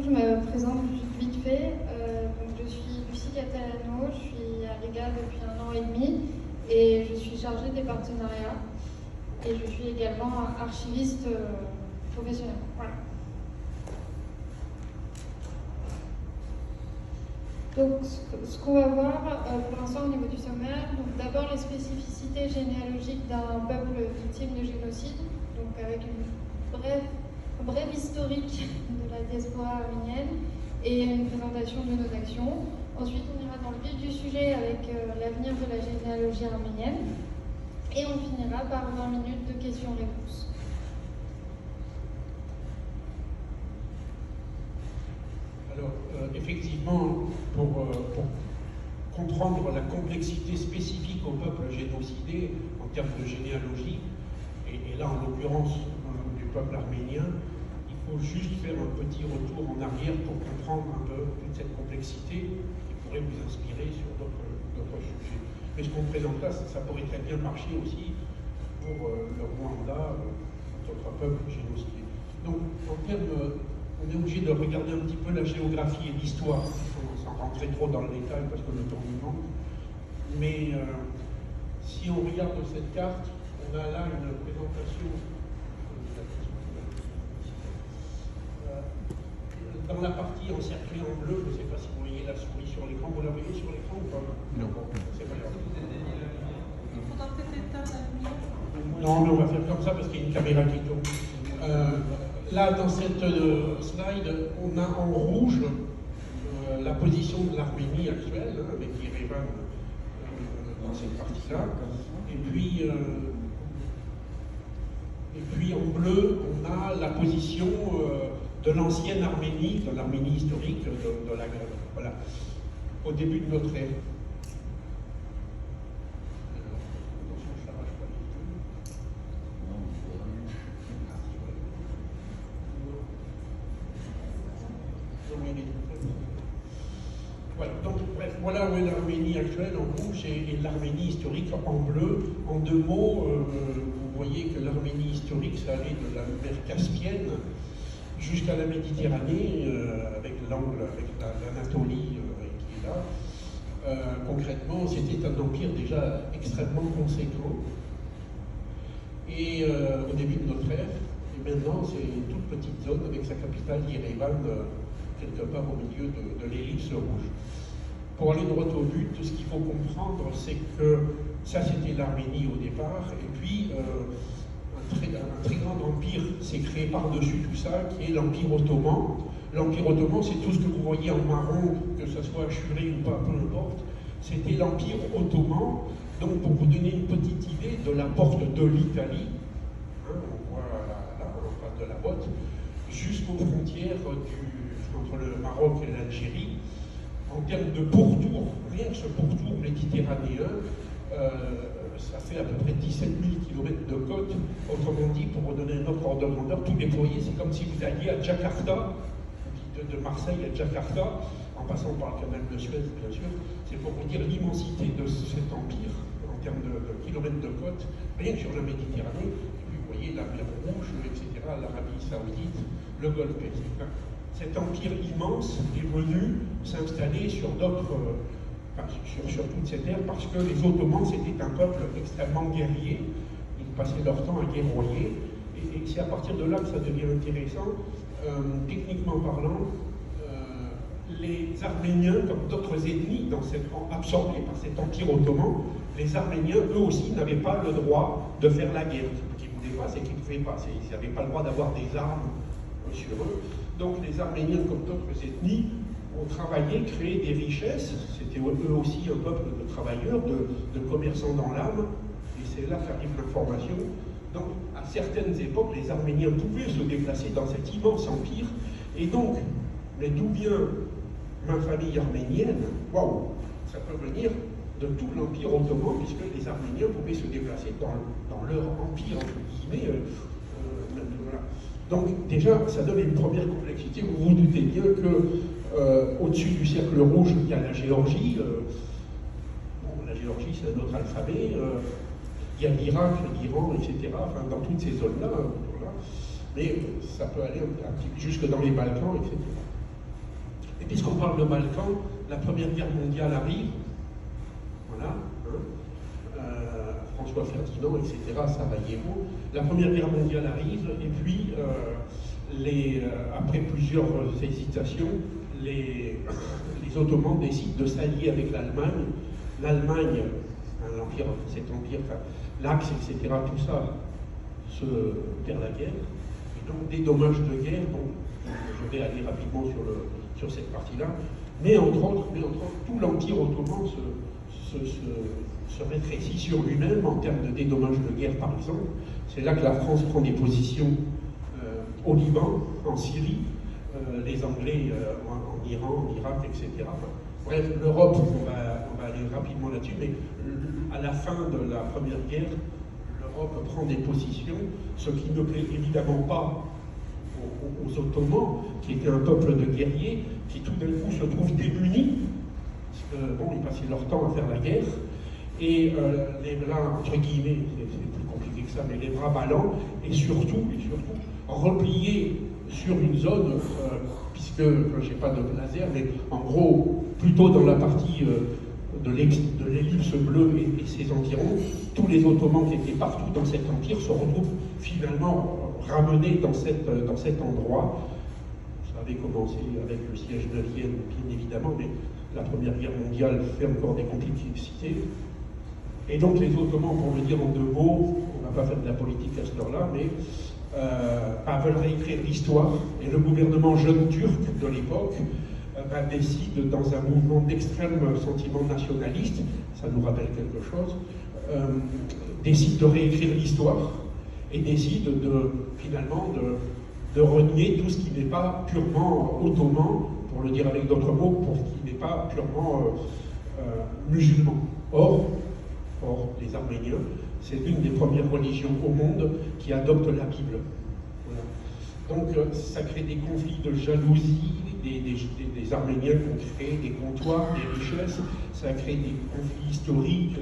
je me présente vite fait. Donc je suis Lucie Catalano, je suis à l'EGA depuis 1 an et demi et je suis chargée des partenariats. Et je suis également archiviste professionnel. Voilà. Donc, ce qu'on va voir pour l'instant au niveau du sommaire, donc d'abord les spécificités généalogiques d'un peuple victime de génocide, donc avec un bref historique de la diaspora arménienne et une présentation de nos actions. Ensuite, on ira dans le vif du sujet avec l'avenir de la généalogie arménienne et on finira par 20 minutes de questions-réponses. Alors, effectivement, pour comprendre la complexité spécifique au peuple génocidé en termes de généalogie, et là en l'occurrence du peuple arménien, il faut juste faire un petit retour en arrière pour comprendre un peu toute cette complexité qui pourrait vous inspirer sur d'autres sujets. Mais ce qu'on présente là, ça pourrait très bien marcher aussi pour le Rwanda, d'autres peuples génocidés. Donc, en termes on est obligé de regarder un petit peu la géographie et l'histoire, sans rentrer trop dans le détail parce que le temps nous manque. Mais si on regarde cette carte, on a là une présentation dans la partie encerclée en bleu. Je ne sais pas si vous voyez la souris sur l'écran. Vous la voyez sur l'écran ou pas? Non, c'est pas grave. Il faudra peut-être éteindre la lumière. Non, mais on va faire comme ça parce qu'il y a une caméra qui tourne. Là, dans cette slide, on a en rouge la position de l'Arménie actuelle, avec Yerevan dans cette partie-là. Et puis en bleu, on a la position de l'ancienne Arménie, de l'Arménie historique, de la Grèce. Voilà, au début de notre ère. Voilà, donc bref, voilà où est l'Arménie actuelle en rouge et l'Arménie historique en bleu. En 2 mots, vous voyez que l'Arménie historique, ça allait de la mer Caspienne jusqu'à la Méditerranée, avec l'angle, avec l'Anatolie qui est là. Concrètement, c'était un empire déjà extrêmement conséquent. Et au début de notre ère, et maintenant c'est une toute petite zone avec sa capitale Yerevan, quelque part au milieu de l'ellipse rouge. Pour aller droit au but, ce qu'il faut comprendre, c'est que ça c'était l'Arménie au départ, et puis un très grand empire s'est créé par-dessus tout ça, qui est l'Empire ottoman. L'Empire ottoman, c'est tout ce que vous voyez en marron, que ce soit assuré ou pas, peu importe. C'était l'Empire ottoman. Donc pour vous donner une petite idée de la porte de l'Italie, on voit là, en face de la botte, jusqu'aux frontières entre le Maroc et l'Algérie, en termes de pourtour, rien que ce pourtour méditerranéen, ça fait à peu près 17 000 km de côte. Autrement dit, pour vous donner un autre ordre de grandeur, tout déployé, c'est comme si vous alliez à Jakarta, de Marseille à Jakarta, en passant par le canal de Suez, bien sûr. C'est pour vous dire l'immensité de cet empire, en termes de kilomètres de côte, rien que sur la Méditerranée. Et puis vous voyez la mer Rouge, etc., l'Arabie Saoudite, le Golfe Persique. Cet empire immense est venu s'installer sur d'autres, sur toute cette terre, parce que les Ottomans, c'était un peuple extrêmement guerrier. Ils passaient leur temps à guerroyer. Et c'est à partir de là que ça devient intéressant. Techniquement parlant, les Arméniens, comme d'autres ethnies absorbées par cet empire ottoman, les Arméniens, eux aussi, n'avaient pas le droit de faire la guerre. Ce qu'ils ne voulaient pas, c'est qu'ils ne pouvaient pas. Ils n'avaient pas le droit d'avoir des armes sur eux. Donc les Arméniens, comme d'autres ethnies, ont travaillé, créé des richesses. C'était eux aussi un peuple de travailleurs, de commerçants dans l'âme. Et c'est là qu'arrive l'information. Donc, à certaines époques, les Arméniens pouvaient se déplacer dans cet immense empire. Et donc, mais d'où vient ma famille arménienne? Waouh, ça peut venir de tout l'empire ottoman, puisque les Arméniens pouvaient se déplacer dans leur empire, entre guillemets. Voilà. Donc, déjà, ça donne une première complexité. Vous vous doutez bien que au-dessus du cercle rouge, il y a la Géorgie. La Géorgie, c'est un autre alphabet. Il y a l'Irak, l'Iran, etc., enfin, dans toutes ces zones-là, voilà. Mais ça peut aller un petit peu jusque dans les Balkans, etc. Et puisqu'on parle de Balkans, la Première Guerre mondiale arrive, voilà, François Ferdinand, etc., Sarajevo. La Première Guerre mondiale arrive, et puis, après plusieurs hésitations, les Ottomans décident de s'allier avec l'Allemagne. L'Allemagne, l'Empire, cet empire, enfin, l'Axe, etc., tout ça se perd la guerre. Et donc, des dommages de guerre, bon, je vais aller rapidement sur cette partie-là, mais entre autres, tout l'Empire ottoman se rétrécit sur lui-même en termes de dédommage de guerre, par exemple. C'est là que la France prend des positions au Liban, en Syrie, les Anglais en Iran, en Irak, etc. Enfin, bref, l'Europe, on va aller rapidement là-dessus, mais à la fin de la Première Guerre, l'Europe prend des positions, ce qui ne plaît évidemment pas aux Ottomans, qui étaient un peuple de guerriers, qui tout d'un coup se trouvent démunis, parce que, bon, ils passaient leur temps à faire la guerre, et les bras, entre guillemets, c'est plus compliqué que ça, mais les bras ballants, et surtout, repliés sur une zone, puisque, je n'ai pas de laser, mais en gros, plutôt dans la partie de l'ellipse bleue et ses environs, tous les Ottomans qui étaient partout dans cet empire se retrouvent finalement ramenés dans cet endroit. Ça avait commencé avec le siège de Vienne, bien évidemment, mais la Première Guerre mondiale fait encore des complexités. Et donc les Ottomans, pour le dire en 2 mots, on ne va pas faire de la politique à cette heure-là, mais veulent réécrire l'histoire, et le gouvernement jeune turc de l'époque décide, dans un mouvement d'extrême sentiment nationaliste, ça nous rappelle quelque chose, décide de réécrire l'histoire et décide finalement de renier tout ce qui n'est pas purement ottoman, pour le dire avec d'autres mots, pour ce qui n'est pas purement musulman. Or, les Arméniens, c'est l'une des premières religions au monde qui adopte la Bible. Voilà. Donc ça crée des conflits de jalousie, des Arméniens qui ont créé des comptoirs, des richesses, ça crée des conflits historiques,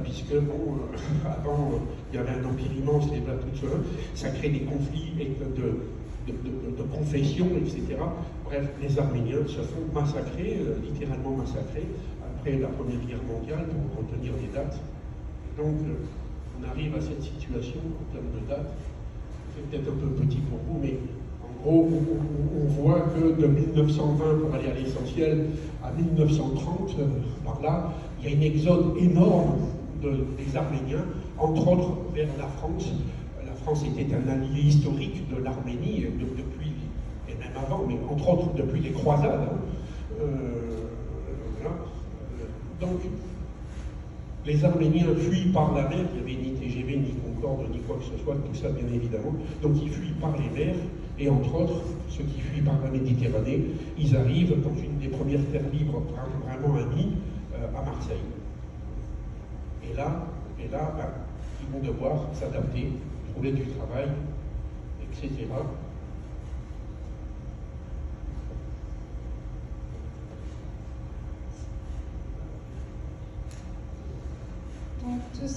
puisque bon, avant il y avait un empire immense, les plateaux de cela, ça crée des conflits de confession, etc. Bref, les Arméniens se font massacrer, littéralement massacrer, après la Première Guerre mondiale, pour retenir les dates. Donc, on arrive à cette situation en termes de date. C'est peut-être un peu petit pour vous, mais en gros, on voit que de 1920, pour aller à l'essentiel, à 1930, par là, il y a une exode énorme des Arméniens, entre autres vers la France. La France était un allié historique de l'Arménie depuis, et même avant, mais entre autres depuis les croisades. Voilà. Donc, les Arméniens fuient par la mer, il n'y avait ni TGV, ni Concorde, ni quoi que ce soit, tout ça bien évidemment. Donc ils fuient par les mers, et entre autres, ceux qui fuient par la Méditerranée, ils arrivent dans une des premières terres libres vraiment amies, à Marseille. Et là ils vont devoir s'adapter, trouver du travail, etc. Donc, tout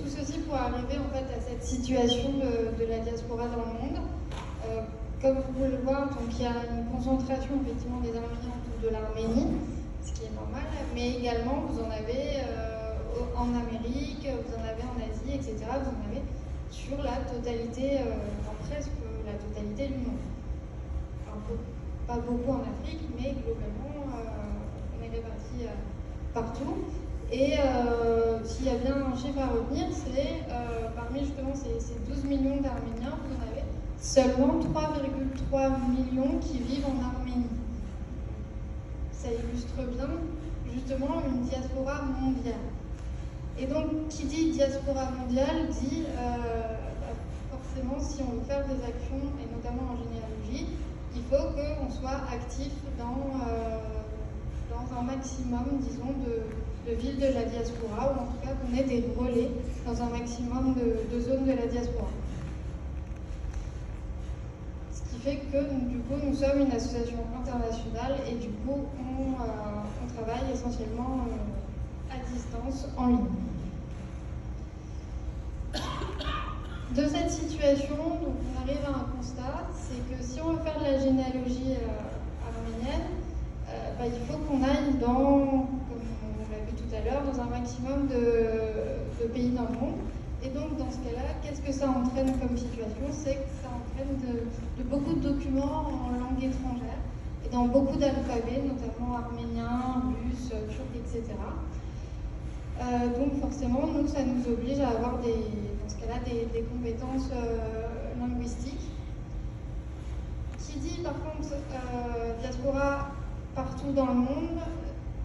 ceci pour arriver en fait à cette situation de la diaspora dans le monde. Comme vous pouvez le voir, donc, il y a une concentration effectivement des Arméniens autour de l'Arménie, ce qui est normal, mais également vous en avez en Amérique, vous en avez en Asie, etc. Vous en avez sur la totalité, presque la totalité du monde. Pas beaucoup en Afrique, mais globalement, on est répartis partout. Et s'il y a bien un chiffre à retenir, c'est parmi justement ces 12 millions d'Arméniens, vous en avez seulement 3,3 millions qui vivent en Arménie. Ça illustre bien justement une diaspora mondiale. Et donc, qui dit diaspora mondiale dit forcément, si on veut faire des actions, et notamment en généalogie, il faut qu'on soit actif dans un maximum, disons, de villes de la diaspora, ou en tout cas qu'on ait des relais dans un maximum de zones de la diaspora. Ce qui fait que, du coup, nous sommes une association internationale et du coup, on travaille essentiellement à distance, en ligne. De cette situation, donc, on arrive à un constat, c'est que si on veut faire de la généalogie arménienne, il faut qu'on aille dans, comme on l'a vu tout à l'heure, dans un maximum de pays dans le monde. Et donc, dans ce cas-là, qu'est-ce que ça entraîne comme situation? C'est que ça entraîne de beaucoup de documents en langue étrangère et dans beaucoup d'alphabets, notamment arménien, russe, turc, etc. Donc, forcément, nous, ça nous oblige à avoir, dans ce cas-là, des compétences linguistiques. Qui dit, par contre, diaspora partout dans le monde,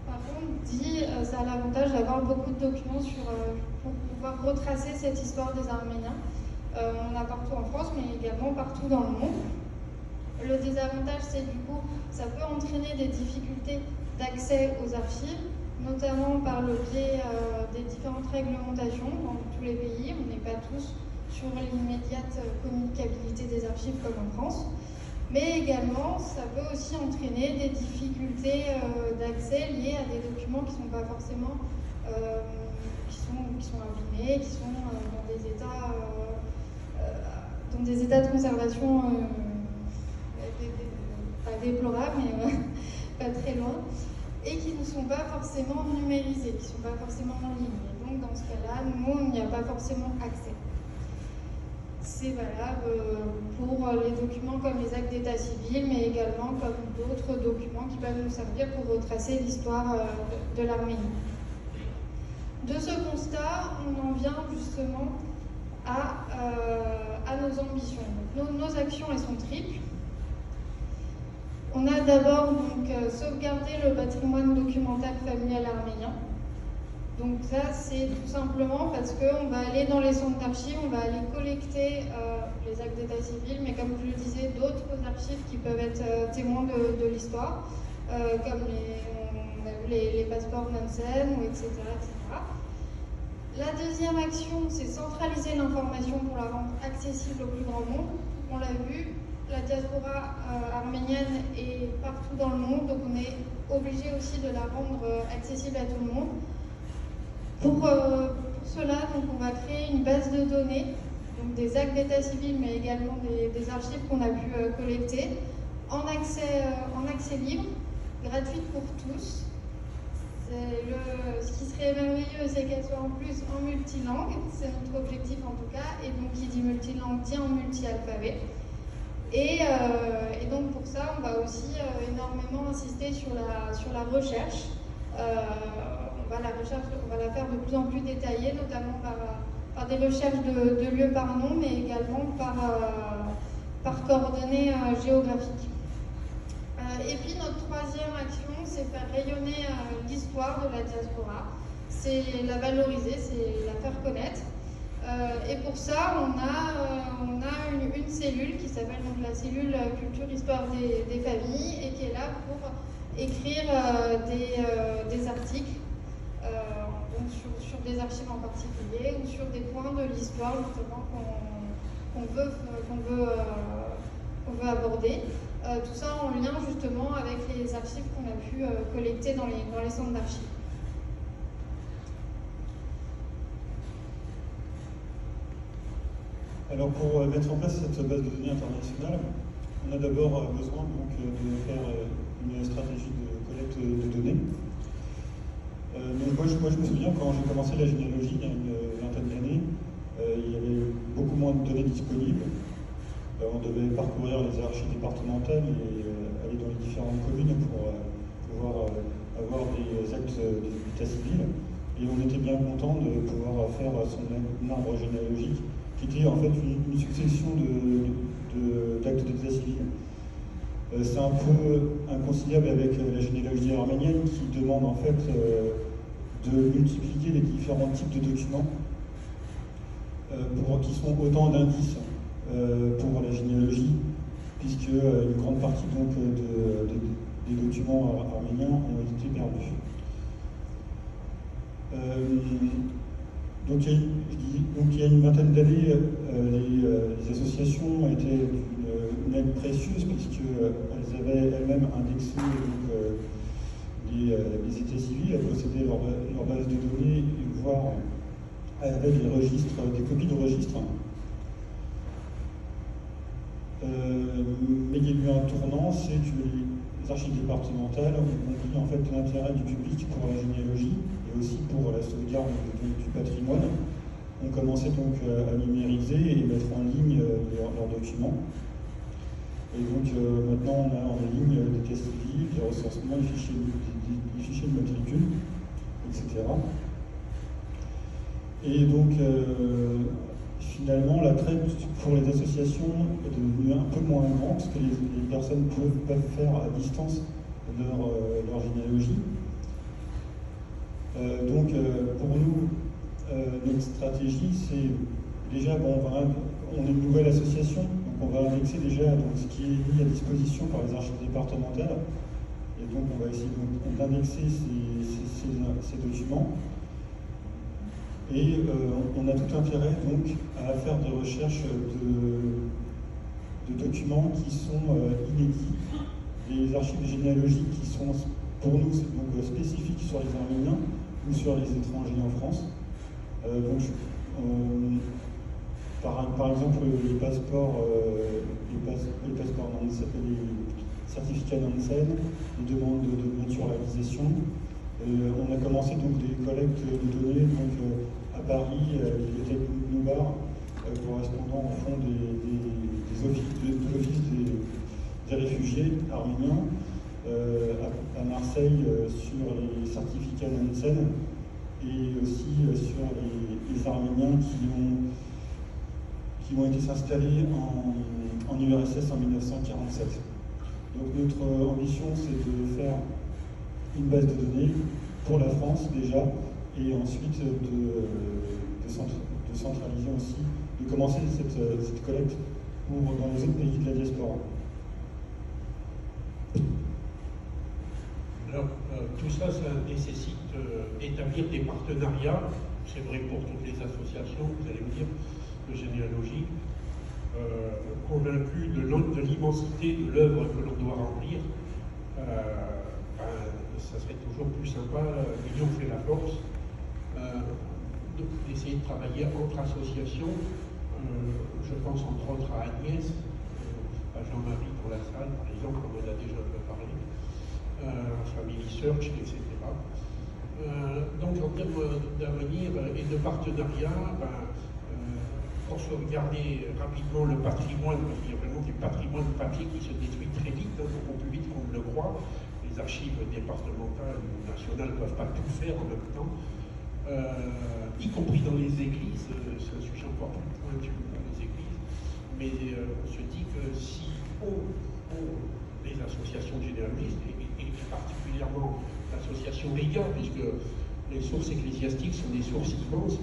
par contre, dit ça a l'avantage d'avoir beaucoup de documents pour pouvoir retracer cette histoire des Arméniens. On en a partout en France, mais également partout dans le monde. Le désavantage, c'est du coup, ça peut entraîner des difficultés d'accès aux archives, notamment par le biais des différentes réglementations dans tous les pays. On n'est pas tous sur l'immédiate communicabilité des archives comme en France. Mais également, ça peut aussi entraîner des difficultés d'accès liées à des documents qui ne sont pas forcément, qui sont abîmés, qui sont dans des états de conservation pas déplorables, mais pas très loin, et qui ne sont pas forcément numérisés, qui ne sont pas forcément en ligne. Et donc, dans ce cas-là, nous, on n'y a pas forcément accès. C'est valable pour les documents comme les actes d'état civil, mais également comme d'autres documents qui peuvent nous servir pour retracer l'histoire de l'Arménie. De ce constat, on en vient justement à nos ambitions. Donc, nos actions, elles sont triples. On a d'abord sauvegarder le patrimoine documentaire familial arménien. Donc ça, c'est tout simplement parce qu'on va aller dans les centres d'archives, on va aller collecter les actes d'état civil, mais comme je le disais, d'autres archives qui peuvent être témoins de l'histoire, comme les passeports Nansen, etc., etc. La deuxième action, c'est centraliser l'information pour la rendre accessible au plus grand nombre. On l'a vu, la diaspora arménienne est partout dans le monde, donc on est obligé aussi de la rendre accessible à tout le monde. Pour cela, donc, on va créer une base de données, donc des actes d'état civil, mais également des archives qu'on a pu collecter, en accès libre, gratuite pour tous. Ce qui serait merveilleux, c'est qu'elle soit en plus en multilangue, c'est notre objectif en tout cas, et donc qui dit multilangue dit en multi-alphabet. Et donc pour ça, on va aussi énormément insister sur la recherche. On va la faire de plus en plus détaillée, notamment par des recherches de lieux par nom, mais également par coordonnées géographiques. Et puis notre troisième action, c'est faire rayonner l'histoire de la diaspora. C'est la valoriser, c'est la faire connaître. Et pour ça, on a une cellule qui s'appelle donc la cellule Culture Histoire des familles et qui est là pour écrire des articles donc sur des archives en particulier ou sur des points de l'histoire notamment qu'on veut aborder. Tout ça en lien justement avec les archives qu'on a pu collecter dans les centres d'archives. Alors pour mettre en place cette base de données internationale, on a d'abord besoin donc, de faire une stratégie de collecte de données. Donc moi je me souviens quand j'ai commencé la généalogie il y a une vingtaine d'années, il y avait beaucoup moins de données disponibles. On devait parcourir les archives départementales et aller dans les différentes communes pour pouvoir avoir des actes d'état civil. Et on était bien content de pouvoir faire son arbre généalogique qui était en fait une succession d'actes d'état civil. C'est un peu inconciliable avec la généalogie arménienne qui demande en fait de multiplier les différents types de documents qui sont autant d'indices pour la généalogie, puisque une grande partie donc, des documents arméniens ont été perdus. Donc il y a une vingtaine d'années, les associations étaient d'une aide précieuse puisqu'elles avaient elles-mêmes indexé les états civils, elles possédaient leur base de données, voire avaient des registres, des copies de registres. Mais il y a eu un tournant, c'est que les archives départementales ont compris en fait l'intérêt du public pour la généalogie et aussi pour la sauvegarde du patrimoine. On commençait donc à numériser et mettre en ligne leurs documents. Et donc maintenant on a en ligne des caisses civiles, des recensements, des fichiers de matricule, etc. Et donc finalement l'attrait pour les associations est devenu un peu moins grand parce que les personnes peuvent faire à distance leur généalogie. Donc pour nous, notre stratégie, c'est déjà, on est une nouvelle association, donc on va indexer déjà donc, ce qui est mis à disposition par les archives départementales, et donc on va essayer d'indexer ces documents. Et on a tout intérêt donc à faire des recherches de documents qui sont inédits, des archives généalogiques qui sont pour nous donc, spécifiques sur les Arméniens ou sur les étrangers en France. Par exemple, les passeports, les certificats Nansen, les demandes de naturalisation. On a commencé donc des collectes de données donc, à Paris, à la bibliothèque Noubar, correspondant au fond de l'Office des réfugiés arméniens, à Marseille sur les certificats Nansen, et aussi sur les Arméniens qui ont été s'installer en URSS en 1947. Donc notre ambition, c'est de faire une base de données pour la France déjà, et ensuite de centraliser aussi, de commencer cette collecte dans les autres pays de la diaspora. Alors, tout ça, ça nécessite d'établir des partenariats, c'est vrai pour toutes les associations, vous allez me dire, de généalogie, convaincu de l'immensité de l'œuvre que l'on doit remplir. Ça serait toujours plus sympa, l'union fait la force, d'essayer de travailler entre associations. Je pense entre autres à Agnès, à Jean-Marie pour la salle, par exemple, on en a déjà un peu parlé, Family Search, etc. Donc en termes d'avenir et de partenariat, pour sauvegarder rapidement le patrimoine, parce qu'il y a vraiment du patrimoine papier qui se détruit très vite, beaucoup plus vite qu'on ne le croit. Les archives départementales ou nationales ne peuvent pas tout faire en même temps, y compris dans les églises. C'est un sujet encore plus pointu dans les églises, mais on se dit que si les associations généralistes, et particulièrement l'association RIGA, puisque les sources ecclésiastiques sont des sources immenses,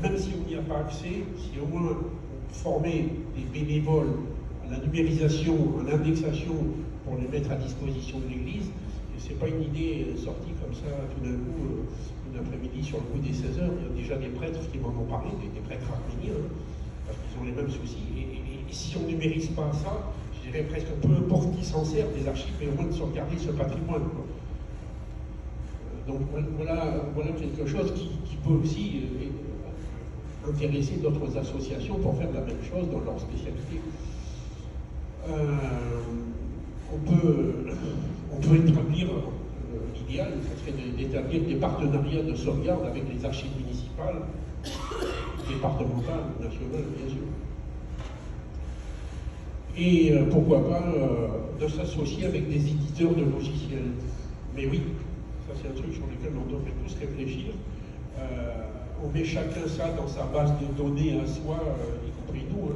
même si on n'y a pas accès, si au moins on formait des bénévoles à la numérisation, à l'indexation pour les mettre à disposition de l'Église, et c'est pas une idée sortie comme ça tout d'un coup, une après-midi sur le coup des 16 heures, il y a déjà des prêtres qui m'en ont parlé, des prêtres arméniens, parce qu'ils ont les mêmes soucis, et si on ne numérise pas ça, je dirais presque peu importe qui s'en sert des archives, mais au moins de sauvegarder ce patrimoine. Donc voilà quelque chose qui peut aussi intéresser d'autres associations pour faire la même chose dans leur spécialité. On peut établir, l'idéal, ce serait d'établir des partenariats de sauvegarde avec les archives municipales, départementales, nationales, bien sûr. Et pourquoi pas de s'associer avec des éditeurs de logiciels. Mais oui, ça c'est un truc sur lequel on devrait tous réfléchir. On met chacun ça dans sa base de données à soi, y compris nous.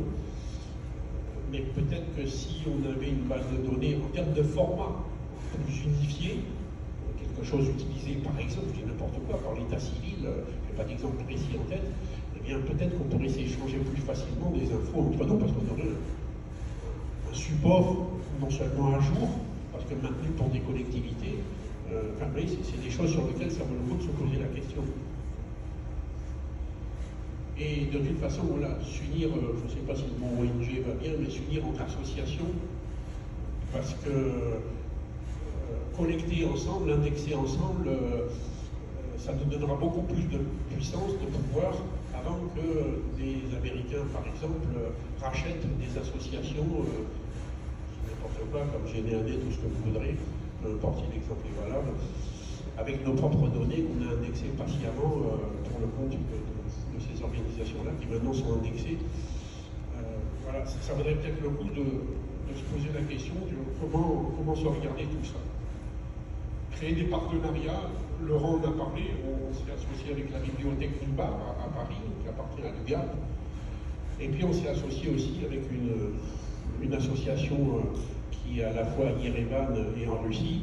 Mais peut-être que si on avait une base de données en termes de format plus unifié, quelque chose utilisé par exemple, je dis n'importe quoi, par l'état civil, je n'ai pas d'exemple précis en tête, eh bien peut-être qu'on pourrait s'échanger plus facilement des infos entre nous, parce qu'on aurait un support non seulement à jour, parce que maintenu pour des collectivités, c'est des choses sur lesquelles ça vaut le coup de se poser la question. Et de toute façon, voilà, s'unir, je ne sais pas si le mot ONG va bien, mais s'unir entre associations, parce que collecter ensemble, indexer ensemble, ça nous donnera beaucoup plus de puissance, de pouvoir, avant que des Américains, par exemple, rachètent des associations, n'importe quoi, comme GNAD, tout ce que vous voudrez, peu importe si l'exemple est valable, avec nos propres données qu'on a indexées patiemment pour le compte de ces organisations-là, qui maintenant sont indexées. Voilà, ça vaudrait peut-être le coup de se poser la question de comment sauvegarder tout ça. Créer des partenariats, Laurent en a parlé, on s'est associé avec la bibliothèque du Bar à Paris, qui appartient à l'UGAP, et puis on s'est associé aussi avec une association qui est à la fois à Yerevan et en Russie,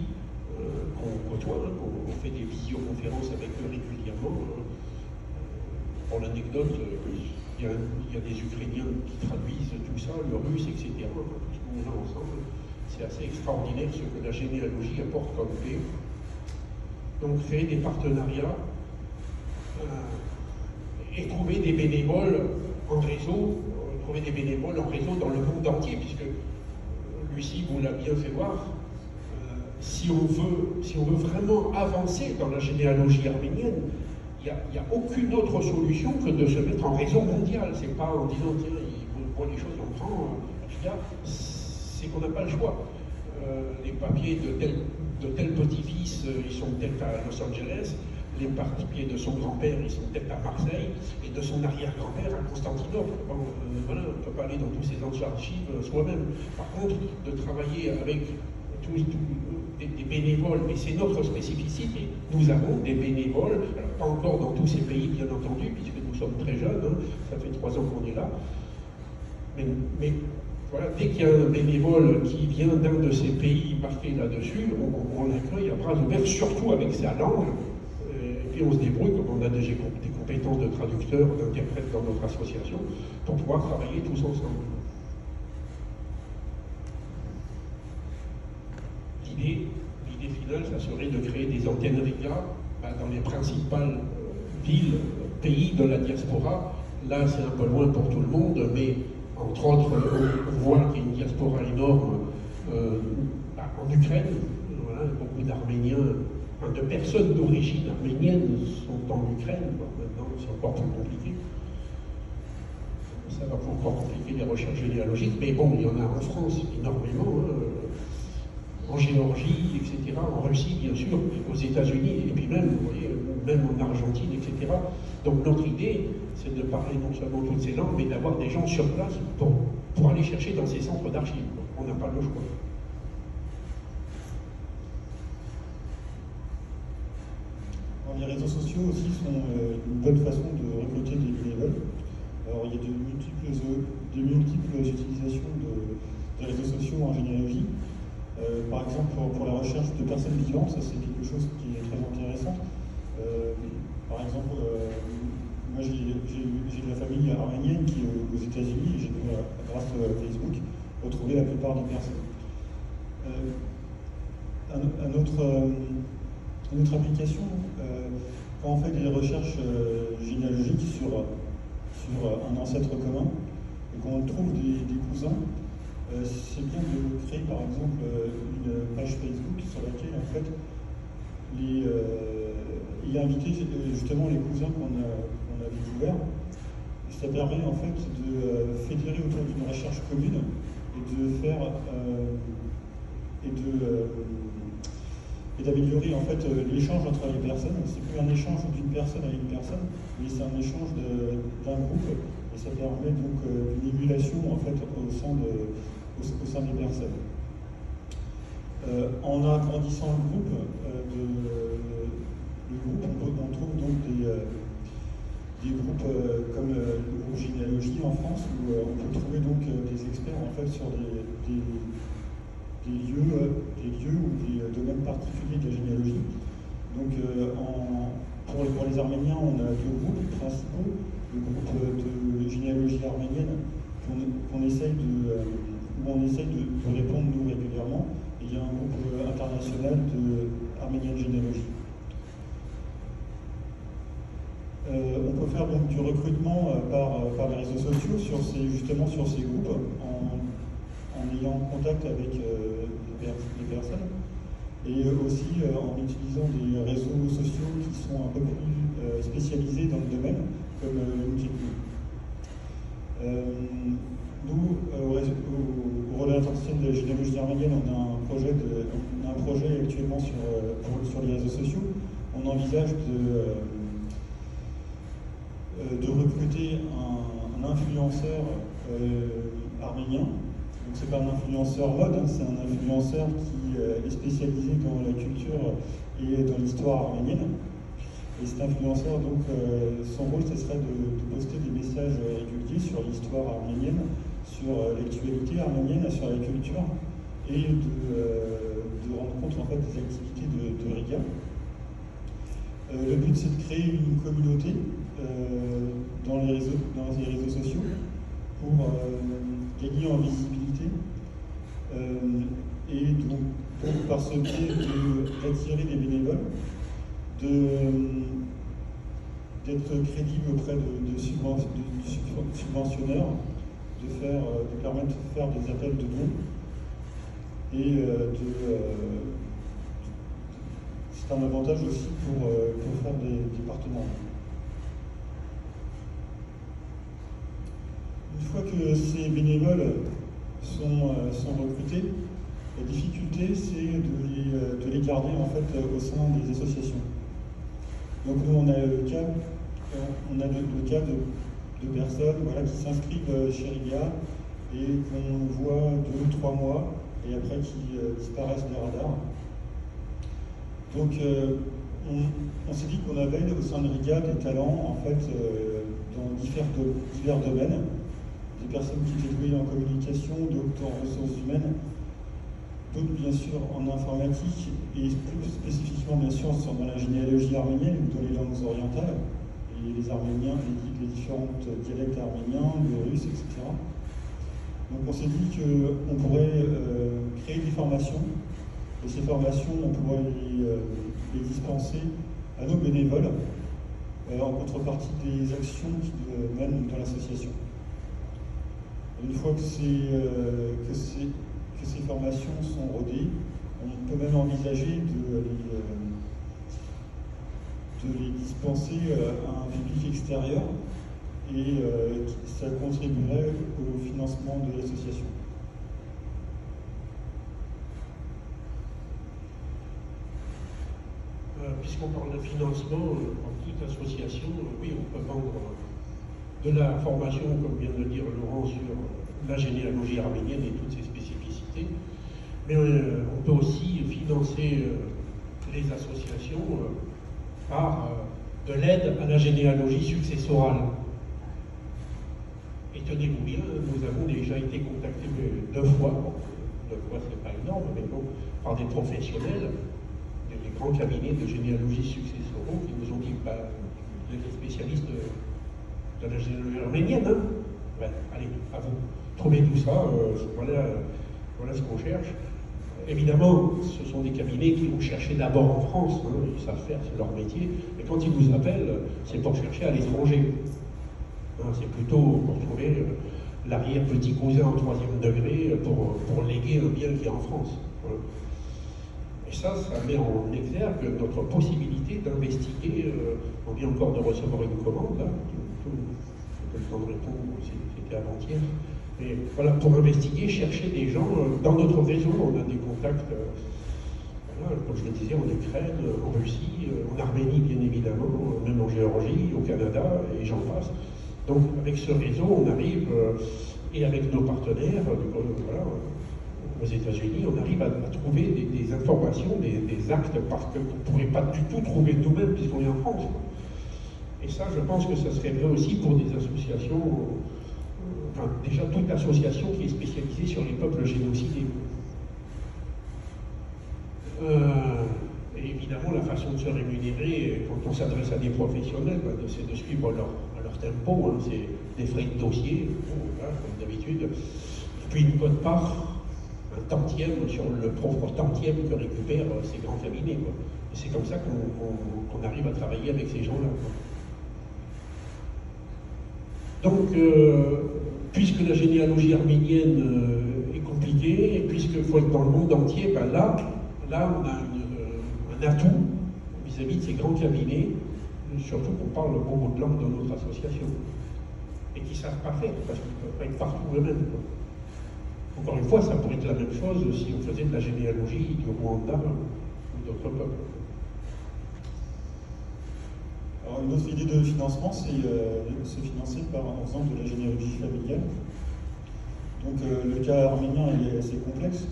qu'on côtoie, on fait des visioconférences avec eux régulièrement. Pour l'anecdote, il y a des Ukrainiens qui traduisent tout ça, le russe, etc. Tout ce monde-là ensemble. C'est assez extraordinaire ce que la généalogie apporte comme paix. Donc créer des partenariats et trouver des bénévoles en réseau, dans le monde entier, puisque Lucie vous l'a bien fait voir, si on veut vraiment avancer dans la généalogie arménienne, il n'y a aucune autre solution que de se mettre en réseau mondial. C'est pas en disant tiens, il faut les choses en prend, c'est qu'on n'a pas le choix. Les papiers de tel petit-fils, ils sont peut-être à Los Angeles, les papiers de son grand-père, ils sont peut-être à Marseille, et de son arrière-grand-père à Constantinople. Bon, voilà, on ne peut pas aller dans tous ces archives soi-même. Par contre, de travailler avec des bénévoles, mais c'est notre spécificité. Nous avons des bénévoles, alors pas encore dans tous ces pays, bien entendu, puisque nous sommes très jeunes, hein, ça fait 3 ans qu'on est là, mais voilà, dès qu'il y a un bénévole qui vient d'un de ces pays marqués là-dessus, on l'accueille à bras ouverts, surtout avec sa langue, et puis on se débrouille, comme on a déjà des compétences de traducteurs, d'interprètes dans notre association, pour pouvoir travailler tous ensemble. L'idée finale, ça serait de créer des antennes RIGA dans les principales villes, pays de la diaspora. Là, c'est un peu loin pour tout le monde, mais entre autres, on voit qu'il y a une diaspora énorme en Ukraine. Voilà, beaucoup d'Arméniens, de personnes d'origine arménienne sont en Ukraine. Bon, maintenant, c'est encore plus compliqué. Ça va encore compliquer les recherches généalogiques, mais bon, il y en a en France énormément. En Géorgie, etc., en Russie, bien sûr, aux États-Unis, et puis même, vous voyez, même en Argentine, etc. Donc notre idée, c'est de parler non seulement toutes ces langues, mais d'avoir des gens sur place pour aller chercher dans ces centres d'archives. On n'a pas le choix. Alors, les réseaux sociaux aussi sont une bonne façon de recruter des bénévoles. Alors il y a de multiples utilisations des réseaux sociaux en généalogie. Par exemple, pour la recherche de personnes vivantes, ça c'est quelque chose qui est très intéressant. Par exemple, moi j'ai de la famille arménienne qui est aux États-Unis et j'ai pu, grâce à Facebook, retrouver la plupart des personnes. Une autre application, quand on fait des recherches généalogiques sur un ancêtre commun et qu'on trouve des cousins, c'est bien de créer par exemple une page Facebook sur laquelle en fait il a invité justement les cousins qu'on a découverts. Ça permet en fait de fédérer autour d'une recherche commune et de faire et d'améliorer en fait l'échange entre les personnes. C'est plus un échange d'une personne à une personne, mais c'est un échange d'un groupe et ça permet donc une émulation en fait au sein des personnes. En agrandissant le groupe, on trouve donc des groupes comme le groupe Généalogie en France, où on peut trouver donc des experts en fait sur des lieux ou des domaines particuliers de la généalogie. Donc pour les Arméniens, on a 2 groupes principaux. Le groupe de généalogie arménienne où on essaye de répondre nous régulièrement. Et il y a un groupe international de Arménienne Généalogie. On peut faire donc du recrutement par les réseaux sociaux justement sur ces groupes en ayant contact avec les personnes et aussi en utilisant des réseaux sociaux qui sont un peu plus spécialisés dans le domaine comme LinkedIn. Nous, au au relais international de la généalogie arménienne, on a un projet actuellement sur les réseaux sociaux. On envisage de recruter un influenceur arménien. Donc c'est pas un influenceur mode, hein, c'est un influenceur qui est spécialisé dans la culture et dans l'histoire arménienne. Et cet influenceur, donc, son rôle, ce serait de poster des messages réguliers sur l'histoire arménienne, sur l'actualité arménienne, sur la culture, et de rendre compte en fait des activités de Riga. Le but, c'est de créer une communauté dans les réseaux sociaux pour gagner en visibilité et donc par ce biais d'attirer des bénévoles, d'être crédible auprès de subventionneurs, de permettre de faire des appels de dons et c'est un avantage aussi pour faire des partenariats. Une fois que ces bénévoles sont recrutés, la difficulté c'est de les garder en fait au sein des associations. Donc nous on a le cas de personnes qui s'inscrivent chez Riga et qu'on voit 2 ou 3 mois et après qui disparaissent des radars. Donc on s'est dit qu'on avait au sein de Riga des talents en fait dans divers domaines, des personnes qui étaient douées en communication, d'autres en ressources humaines, d'autres bien sûr en informatique et plus spécifiquement bien sûr dans la généalogie arménienne ou dans les langues orientales, et les Arméniens, les différents dialectes arméniens, le russe, etc. Donc on s'est dit qu'on pourrait créer des formations. Et ces formations, on pourrait les dispenser à nos bénévoles en contrepartie des actions qu'ils mènent dans l'association. Une fois que ces formations sont rodées, on peut même envisager de les dispenser à un public extérieur et ça contribuerait au financement de l'association. Puisqu'on parle de financement, en toute association, oui, on peut vendre de la formation, comme vient de le dire Laurent, sur la généalogie arménienne et toutes ses spécificités, mais on peut aussi financer les associations par de l'aide à la généalogie successorale. Et tenez-vous bien, nous avons déjà été contactés 2 fois, c'est pas énorme, mais bon, par des professionnels, des grands cabinets de généalogie successoraux qui nous ont dit vous êtes les spécialistes de la généalogie arménienne, hein? Allez, à vous, trouvez tout ça, voilà ce qu'on cherche. Évidemment, ce sont des cabinets qui vont chercher d'abord en France, hein, ils savent faire, c'est leur métier, mais quand ils vous appellent, c'est pour chercher à l'étranger. Hein, c'est plutôt pour trouver l'arrière-petit cousin en 3e degré pour léguer un bien qui est en France. Hein. Et ça met en exergue notre possibilité d'investiguer. On vient encore de recevoir une commande, là, le temps de répondre, c'était avant-hier. Et voilà, pour investiguer, chercher des gens dans notre réseau, on a des contacts, comme je le disais, en Ukraine, en Russie, en Arménie bien évidemment, même en Géorgie, au Canada, et j'en passe. Donc avec ce réseau, on arrive, et avec nos partenaires, aux États-Unis, on arrive à trouver des informations, des actes, parce qu'on ne pourrait pas du tout trouver nous-mêmes puisqu'on est en France. Et ça, je pense que ça serait vrai aussi pour des associations, déjà toute association qui est spécialisée sur les peuples génocidés. Et évidemment, la façon de se rémunérer, quand on s'adresse à des professionnels, c'est de suivre leur tempo, hein, c'est des frais de dossier, comme d'habitude, et puis une quote-part, un tantième sur le propre tantième que récupèrent ces grands cabinets. Quoi. Et c'est comme ça qu'on arrive à travailler avec ces gens-là. Donc, puisque la généalogie arménienne est compliquée, et puisqu'il faut être dans le monde entier, là on a un atout vis-à-vis de ces grands cabinets, surtout qu'on parle beaucoup de langues dans notre association, et qui ne savent pas faire, parce qu'ils ne peuvent pas être partout eux-mêmes. Encore une fois, ça pourrait être la même chose si on faisait de la généalogie du Rwanda ou d'autres peuples. Alors, une autre idée de financement, c'est se financer en faisant de la généalogie familiale. Donc le cas arménien est assez complexe.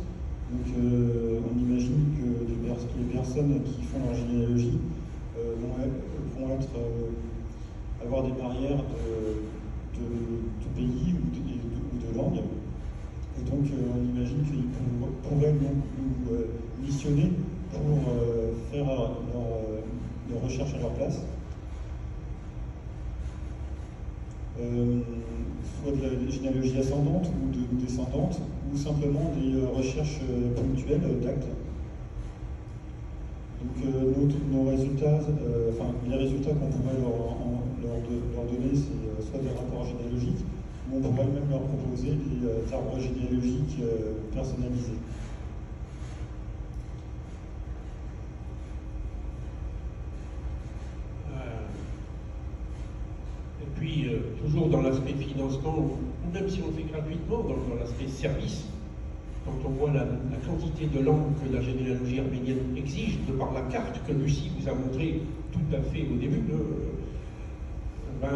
Donc on imagine que les personnes qui font leur généalogie vont avoir des barrières de pays ou de langue. Et donc on imagine qu'ils pourraient nous missionner pour faire leur recherche à leur place. Soit de la généalogie ascendante ou descendante, ou simplement des recherches ponctuelles d'actes. Donc nos résultats, les résultats qu'on pourrait leur donner, c'est soit des rapports généalogiques, ou on pourrait même leur proposer des arbres généalogiques personnalisés. Et puis, toujours dans l'aspect financement, ou même si on le fait gratuitement, dans l'aspect service, quand on voit la quantité de langues que la généalogie arménienne exige, de par la carte que Lucie vous a montrée tout à fait au début, on a,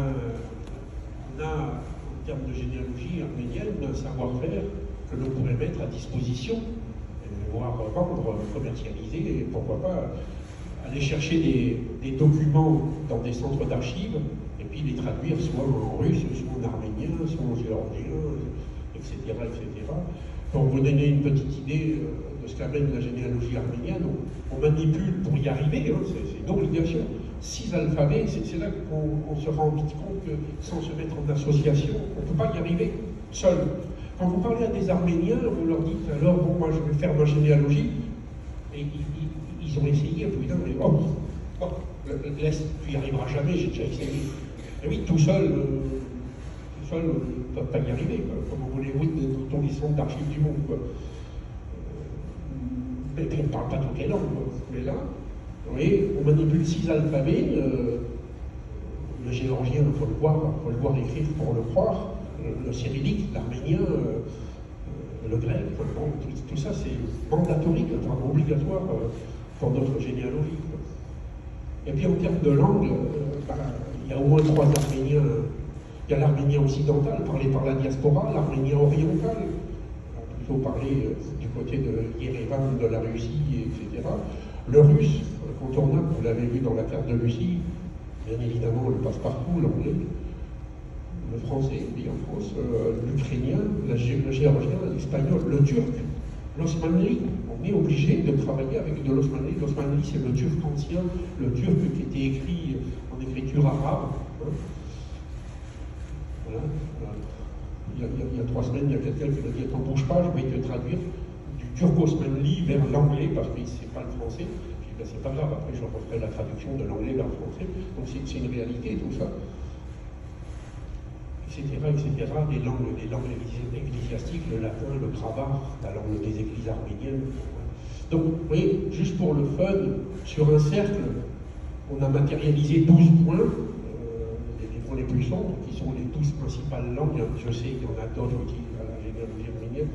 en termes de généalogie arménienne, un savoir-faire que l'on pourrait mettre à disposition, voire vendre, commercialiser, et pourquoi pas aller chercher des documents dans des centres d'archives, et puis les traduire soit en russe, soit en arménien, soit en géorgien, etc., etc. Pour vous donner une petite idée de ce qu'amène la généalogie arménienne, on manipule pour y arriver, c'est une obligation. 6 alphabets, c'est là qu'on se rend vite compte que sans se mettre en association, on ne peut pas y arriver seul. Quand vous parlez à des Arméniens, vous leur dites alors, bon, moi je vais faire ma généalogie, et ils ont essayé, vous dites, mais laisse, tu n'y arriveras jamais, j'ai déjà essayé. Et oui, tout seul, ne peut pas y arriver, quoi. Comment voulez-vous de tous les centres d'archives du monde, quoi. Et puis on ne parle pas toutes les langues, quoi. Mais là, vous voyez, on manipule 6 alphabets, le géorgien, il faut le voir écrire pour le croire, le cyrillique, l'arménien, le grec, bon, tout ça c'est mandatorique, enfin, obligatoire pour notre généalogie, quoi. Et puis en termes de langue, il y a au moins 3 arméniens. Il y a l'arménien occidental, parlé par la diaspora, l'arménien oriental, plutôt parlé du côté de Yerevan, de la Russie, etc. Le russe, incontournable, vous l'avez vu dans la carte de Russie, bien évidemment le passe-partout, l'anglais, le français, oui en France, l'ukrainien, le géorgien, l'espagnol, le turc, l'osmanli. On est obligé de travailler avec de l'osmanli. L'osmanli, c'est le turc ancien, le turc qui était écrit en écriture arabe. Voilà. Il y a 3 semaines, il y a quelqu'un qui m'a dit attends, bouge pas, je vais te traduire du turco-osmanli vers l'anglais parce qu'il ne sait pas le français. Je dis ben, c'est pas grave, après je referai la traduction de l'anglais vers le français. Donc c'est une réalité tout ça. Etc. Des langues ecclésiastiques, le latin, le kravar, la langue des églises arméniennes. Donc, vous voyez, juste pour le fun, sur un cercle, on a matérialisé 12 points. Les plus sombres, qui sont les 12 principales langues, je sais qu'il y en a d'autres qui à la généalogie arménienne.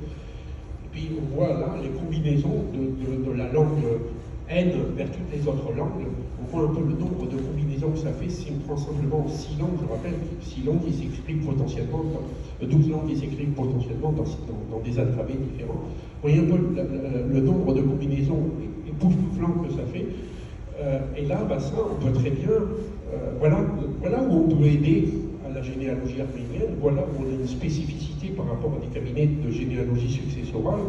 Et puis on voit là les combinaisons de la langue N vers toutes les autres langues. On voit un peu le nombre de combinaisons que ça fait si on prend simplement 6 langues, je rappelle, 6 langues qui s'expriment potentiellement, 12 langues qui s'écrivent potentiellement dans des alphabets différents. Vous voyez un peu le nombre de combinaisons époustouflantes que ça fait. Et là, ça, on peut très bien, voilà où on peut aider à la généalogie arménienne, voilà où on a une spécificité par rapport à des cabinets de généalogie successorale,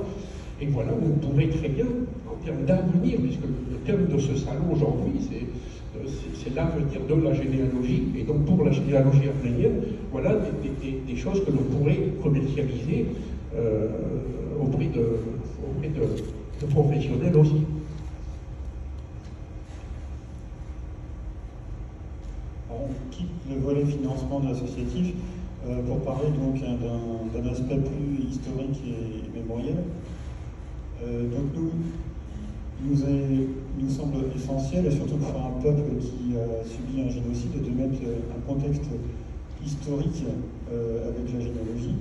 et voilà où on pourrait très bien, en termes d'avenir, puisque le thème de ce salon aujourd'hui, c'est l'avenir de la généalogie, et donc pour la généalogie arménienne, voilà des choses que l'on pourrait commercialiser auprès de professionnels aussi. On quitte le volet financement de l'associatif pour parler donc d'un aspect plus historique et mémoriel. Donc il nous semble essentiel, et surtout pour un peuple qui a subi un génocide, de mettre un contexte historique avec la généalogie.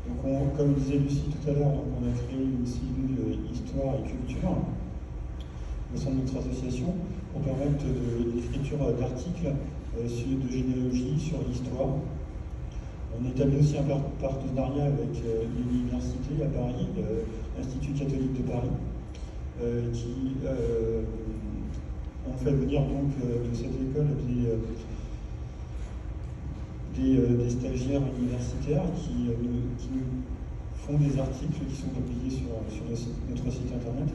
Donc comme disait Lucie tout à l'heure, on a créé une cellule histoire et culture au sein de notre association pour permettre l'écriture d'articles de généalogie sur l'histoire. On établit aussi un partenariat avec l'université à Paris, l'Institut catholique de Paris, qui ont fait venir donc de cette école des stagiaires universitaires qui nous font des articles qui sont publiés sur notre site internet.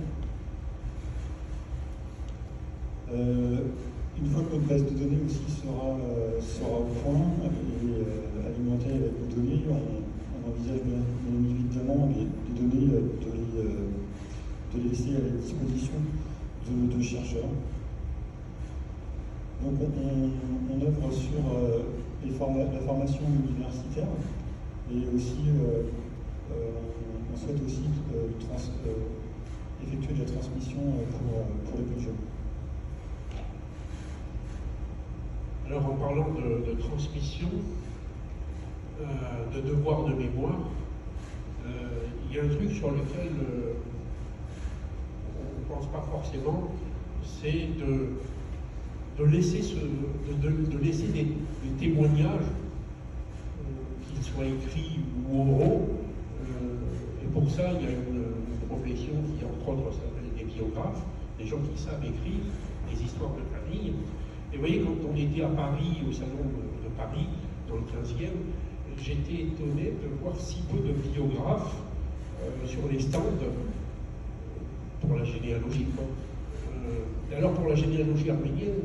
Une fois que notre base de données aussi sera au point et alimentée avec nos données, on envisage bien évidemment les données de les laisser à la disposition de chercheurs. Donc on œuvre sur la formation universitaire et aussi on souhaite aussi effectuer de la transmission pour les plus jeunes. Alors en parlant de transmission, de devoir de mémoire, il y a un truc sur lequel on ne pense pas forcément, c'est de laisser des témoignages, qu'ils soient écrits ou oraux, et pour ça il y a une profession qui entre autres s'appelle des biographes, des gens qui savent écrire des histoires de famille. Et vous voyez, quand on était à Paris, au salon de Paris, dans le 15e, j'étais étonné de voir si peu de biographes sur les stands pour la généalogie. Alors pour la généalogie arménienne,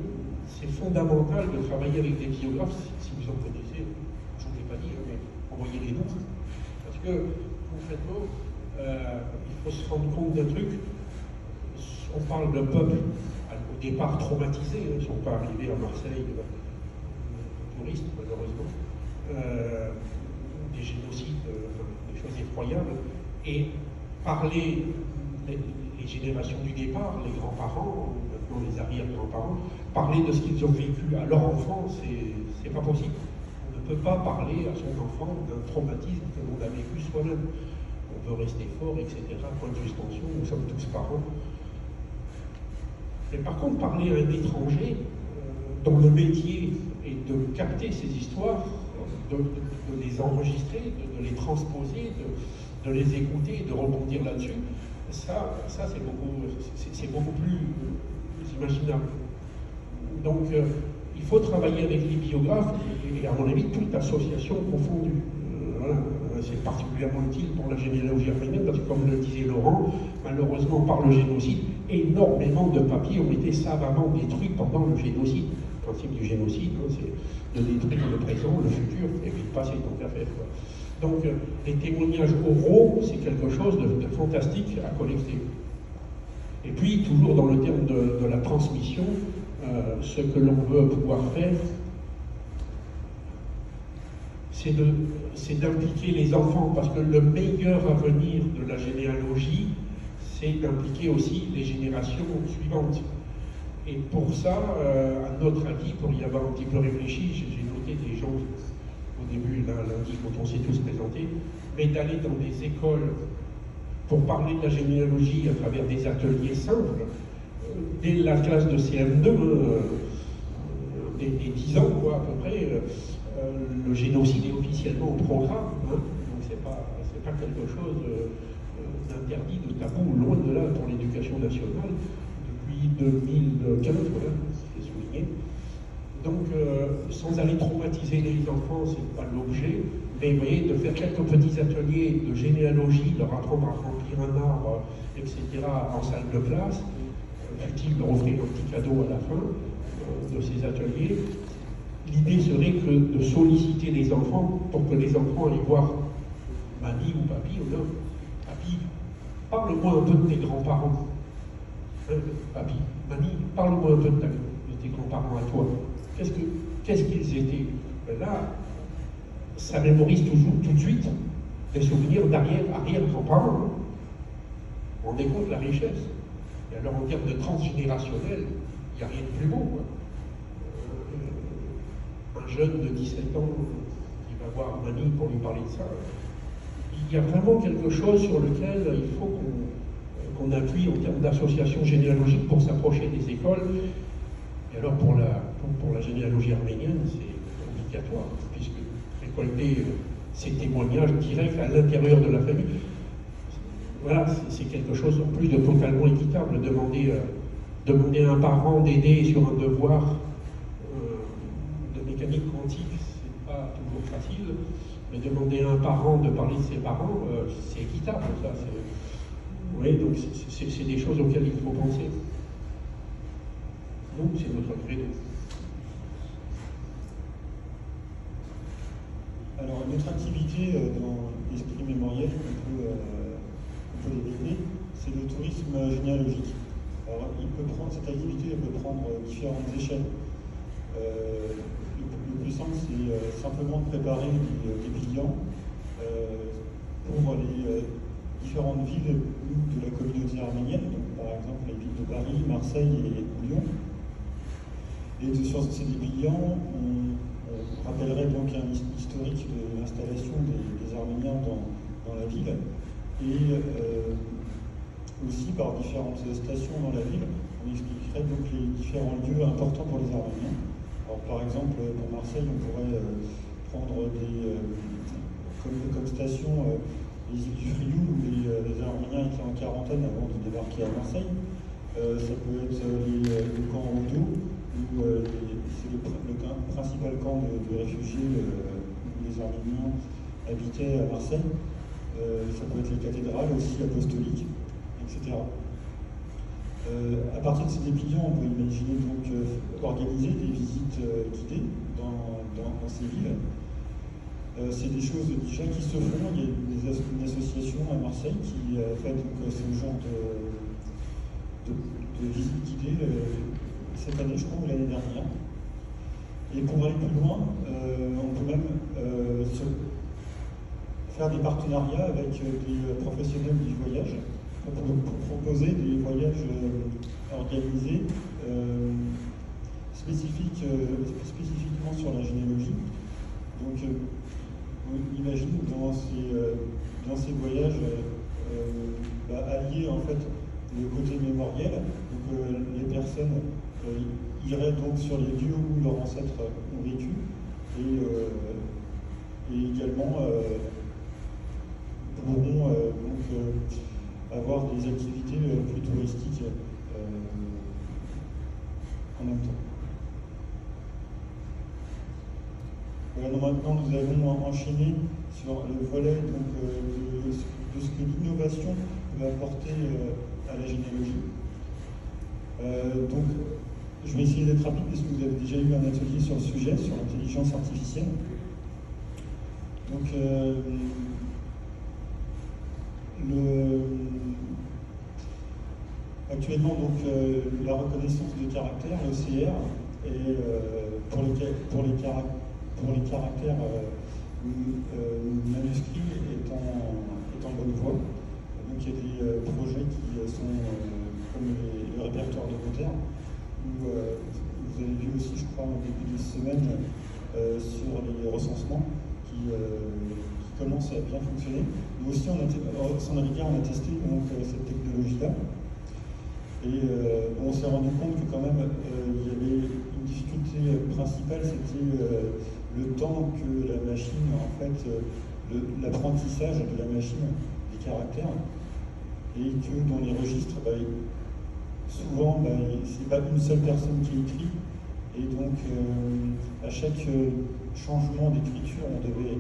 c'est fondamental de travailler avec des biographes, si vous en connaissez, je ne vous l'ai pas dit, mais envoyez-les nous. Parce que, concrètement, il faut se rendre compte d'un truc. On parle d'un peuple au départ traumatisés, ils ne sont pas arrivés à Marseille touristes, malheureusement, des génocides, des choses effroyables, et parler les générations du départ, les grands-parents, maintenant les arrière-grands-parents, parler de ce qu'ils ont vécu à leur enfant, c'est pas possible. On ne peut pas parler à son enfant d'un traumatisme que l'on a vécu soi-même. On veut rester fort, etc. Point de suspension, nous sommes tous parents. Mais par contre, parler à un étranger dont le métier est de capter ces histoires, de les enregistrer, de les transposer, de les écouter, de rebondir là-dessus, ça c'est beaucoup plus imaginable. Donc, il faut travailler avec les biographes et à mon avis, toute association confondue. Voilà. C'est particulièrement utile pour la généalogie arménienne parce que, comme le disait Laurent, malheureusement, par le génocide, énormément de papiers ont été savamment détruits pendant le génocide. Le principe du génocide, c'est de détruire le présent, le futur, et puis de passer tant qu'à faire. Donc, les témoignages oraux, c'est quelque chose de fantastique à collecter. Et puis, toujours dans le terme de la transmission, ce que l'on veut pouvoir faire, c'est d'impliquer les enfants, parce que le meilleur avenir de la généalogie, c'est d'impliquer aussi les générations suivantes. Et pour ça, à notre avis, pour y avoir un petit peu réfléchi, j'ai noté des gens au début, lundi, quand on s'est tous présentés, mais d'aller dans des écoles pour parler de la généalogie à travers des ateliers simples, dès la classe de CM2, des 10 ans, quoi, à peu près, le génocide est officiellement au programme, donc c'est pas quelque chose d'interdit, de tabou, loin de là pour l'éducation nationale, depuis 2015, voilà, c'est souligné. Donc, sans aller traumatiser les enfants, c'est pas l'objet, mais vous voyez, de faire quelques petits ateliers de généalogie, leur apprendre à remplir un arbre, etc., en salle de classe, fut-il leur offrir un petit cadeau à la fin de ces ateliers. L'idée serait que de solliciter les enfants pour que les enfants aillent voir mamie ou papy, ou non, papy, parle-moi un peu de tes grands-parents. Papy, mamie, parle-moi un peu de tes grands-parents à toi. Qu'est-ce qu'ils étaient? Là, ça mémorise toujours tout de suite des souvenirs d'arrière-grands-parents. On découvre la richesse. Et alors en termes de transgénérationnel, il n'y a rien de plus beau, quoi. Un jeune de 17 ans qui va voir mamie pour lui parler de ça, il y a vraiment quelque chose sur lequel il faut qu'on appuie en termes d'association généalogique pour s'approcher des écoles. Et alors pour la généalogie arménienne, c'est obligatoire, puisque récolter ces témoignages directs à l'intérieur de la famille, voilà, c'est quelque chose en plus de totalement équitable. Demander à un parent d'aider sur un devoir de mécanique quantique, c'est pas toujours facile, mais demander à un parent de parler de ses parents, c'est équitable, ça. Oui, donc c'est des choses auxquelles il faut penser. Nous, c'est notre credo. Alors, notre activité dans l'esprit mémoriel qu'on peut développer, c'est le tourisme généalogique. Alors, cette activité peut prendre différentes échelles. Le plus simple, c'est simplement de préparer des bilans pour les différentes villes de la communauté arménienne, donc par exemple les villes de Paris, Marseille et Lyon. Et sur ces bilans, on rappellerait donc un historique de l'installation des Arméniens dans la ville, et aussi par différentes stations dans la ville, on expliquerait donc les différents lieux importants pour les Arméniens. Alors, par exemple, pour Marseille, on pourrait prendre comme station les îles du Frioul, où les Arméniens étaient en quarantaine avant de débarquer à Marseille. Ça peut être le camp Odo, où c'est le principal camp de réfugiés où les Arméniens habitaient à Marseille. Ça peut être les cathédrales aussi apostoliques, etc. À partir de ces bilans, on peut imaginer donc organiser des visites guidées dans ces villes. C'est des choses déjà qui se font. Il y a une association à Marseille qui fait donc ce genre de visites guidées cette année, je crois, ou l'année dernière. Et pour aller plus loin, on peut même faire des partenariats avec des professionnels du voyage pour proposer des voyages organisés spécifiquement sur la généalogie. Donc, on imagine dans ces voyages allier en fait le côté mémoriel. Donc, les personnes iraient donc sur les lieux où leurs ancêtres ont vécu et également pourront avoir des activités plus touristiques en même temps. Voilà, maintenant nous allons enchaîner sur le volet donc, de ce que l'innovation peut apporter à la généalogie. Donc, je vais essayer d'être rapide parce que vous avez déjà eu un atelier sur le sujet, sur l'intelligence artificielle. Donc, actuellement, donc, la reconnaissance de caractères, l'OCR, et pour les caractères manuscrits est en bonne voie. Donc, il y a des projets qui sont comme le répertoire de Voltaire, où vous avez vu aussi, je crois, au début de semaine, sur les recensements qui commencent à bien fonctionner. Nous aussi, Sandra Ricard, on a testé donc, cette technologie-là. Et on s'est rendu compte que quand même, il y avait une difficulté principale, c'était le temps que la machine, en fait, l'apprentissage de la machine des caractères, et que dans les registres, souvent, c'est pas une seule personne qui écrit, et donc à chaque changement d'écriture, on devait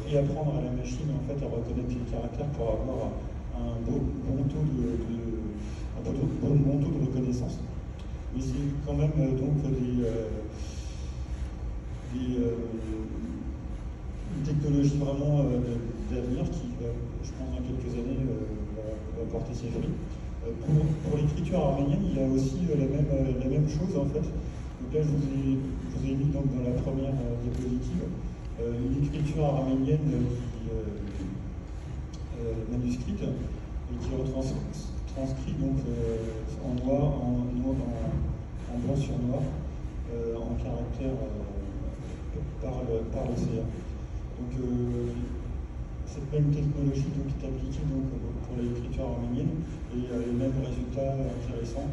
réapprendre à la machine en fait à reconnaître les caractères pour avoir un bon taux de reconnaissance. Mais c'est quand même donc une technologie vraiment d'avenir qui, je pense, dans quelques années, va porter ses fruits. Pour l'écriture arménienne, il y a aussi la même chose en fait. Donc là, je vous ai mis donc dans la première diapositive une écriture arménienne manuscrite et qui retranscrit donc en noir, en blanc sur noir, en caractère par l'OCR. Donc cette même technologie donc, est appliquée donc, pour l'écriture arménienne et les mêmes résultats intéressants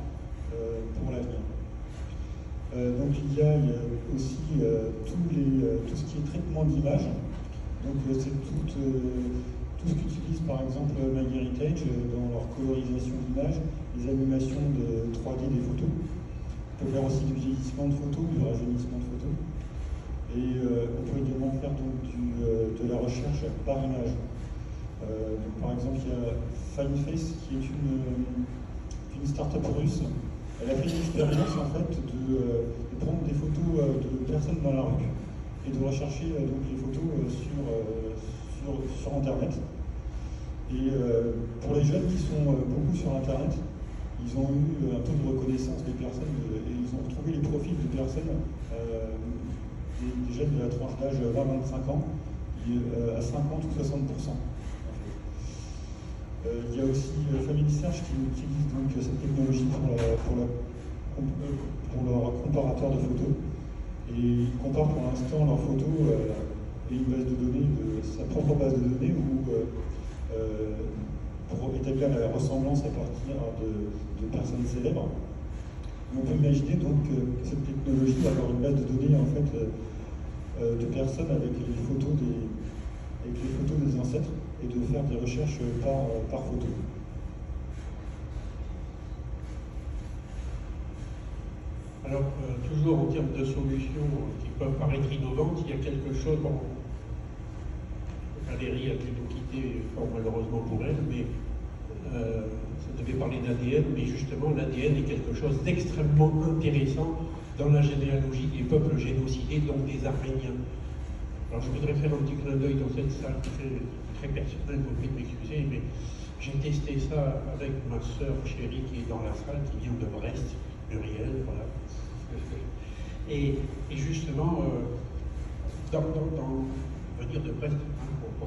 pour l'avenir. Donc il y a aussi tout ce qui est traitement d'image. Donc c'est tout ce qu'utilise par exemple MyHeritage dans leur colorisation d'images, les animations de 3D des photos. On peut faire aussi du vieillissement de photos, du rajeunissement de photos. Et on peut également faire donc, de la recherche par image. Donc, par exemple, il y a FineFace qui est une start-up russe. Elle a fait une expérience en fait de prendre des photos de personnes dans la rue et de rechercher donc, les photos sur Internet. Et pour les jeunes qui sont beaucoup sur Internet, ils ont eu un taux de reconnaissance des personnes et ils ont retrouvé les profils de personnes, des jeunes de la tranche d'âge 20-25 ans, à 50 ou 60%. Il y a aussi Family Search qui utilise donc cette technologie pour leur comparateur de photos. Et ils comparent pour l'instant leurs photos et une base de données, sa propre base de données, pour établir la ressemblance à partir de personnes célèbres. Et on peut imaginer donc cette technologie d'avoir une base de données en fait de personnes avec les photos des ancêtres et de faire des recherches par photo. Alors, toujours en termes de solutions qui peuvent paraître innovantes, il y a quelque chose, bon, Valérie a dû nous quitter, fort malheureusement pour elle, mais ça devait parler d'ADN, mais justement l'ADN est quelque chose d'extrêmement intéressant dans la généalogie des peuples génocidés, donc des Arméniens. Alors je voudrais faire un petit clin d'œil dans cette salle très personnelle, vous pouvez m'excuser, mais j'ai testé ça avec ma sœur chérie qui est dans la salle, qui vient de Brest, Muriel, voilà. Et justement, venir de Brest, je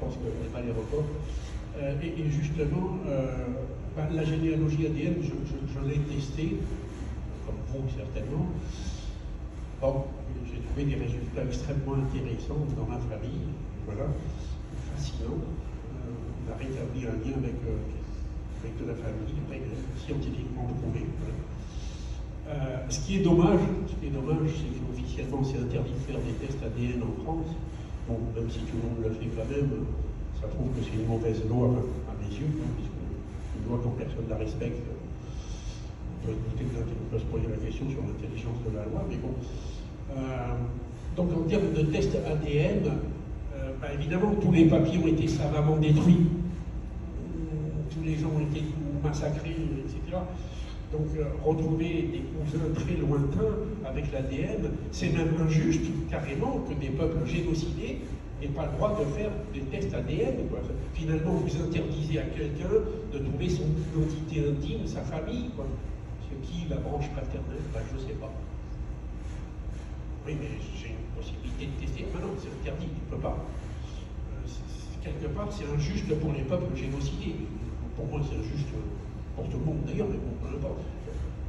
pense qu'elle n'est pas l'aéroport. Et justement, la généalogie ADN, je l'ai testée, comme vous certainement. Bon, j'ai trouvé des résultats extrêmement intéressants dans ma famille, voilà, fascinant. On a rétabli un lien avec de la famille, scientifiquement prouvé. Voilà. Ce qui est dommage, c'est qu'officiellement c'est interdit de faire des tests ADN en France. Bon, même si tout le monde le fait quand même, ça prouve que c'est une mauvaise loi à mes yeux, puisque une loi quand personne ne la respecte. On peut se poser la question sur l'intelligence de la loi, mais bon. Donc en termes de tests ADN, évidemment tous les papiers ont été savamment détruits, tous les gens ont été massacrés, etc. Donc retrouver des cousins très lointains avec l'ADN, c'est même injuste, carrément, que des peuples génocidés n'aient pas le droit de faire des tests ADN. Quoi. Finalement, vous interdisez à quelqu'un de trouver son identité intime, sa famille. Quoi. C'est qui la branche paternelle? Je ne sais pas. Oui, mais j'ai une possibilité de tester. Ah non, c'est interdit, tu ne peux pas. Quelque part, c'est injuste pour les peuples génocidés. Pour moi, c'est injuste pour tout le monde d'ailleurs, mais bon, peu importe.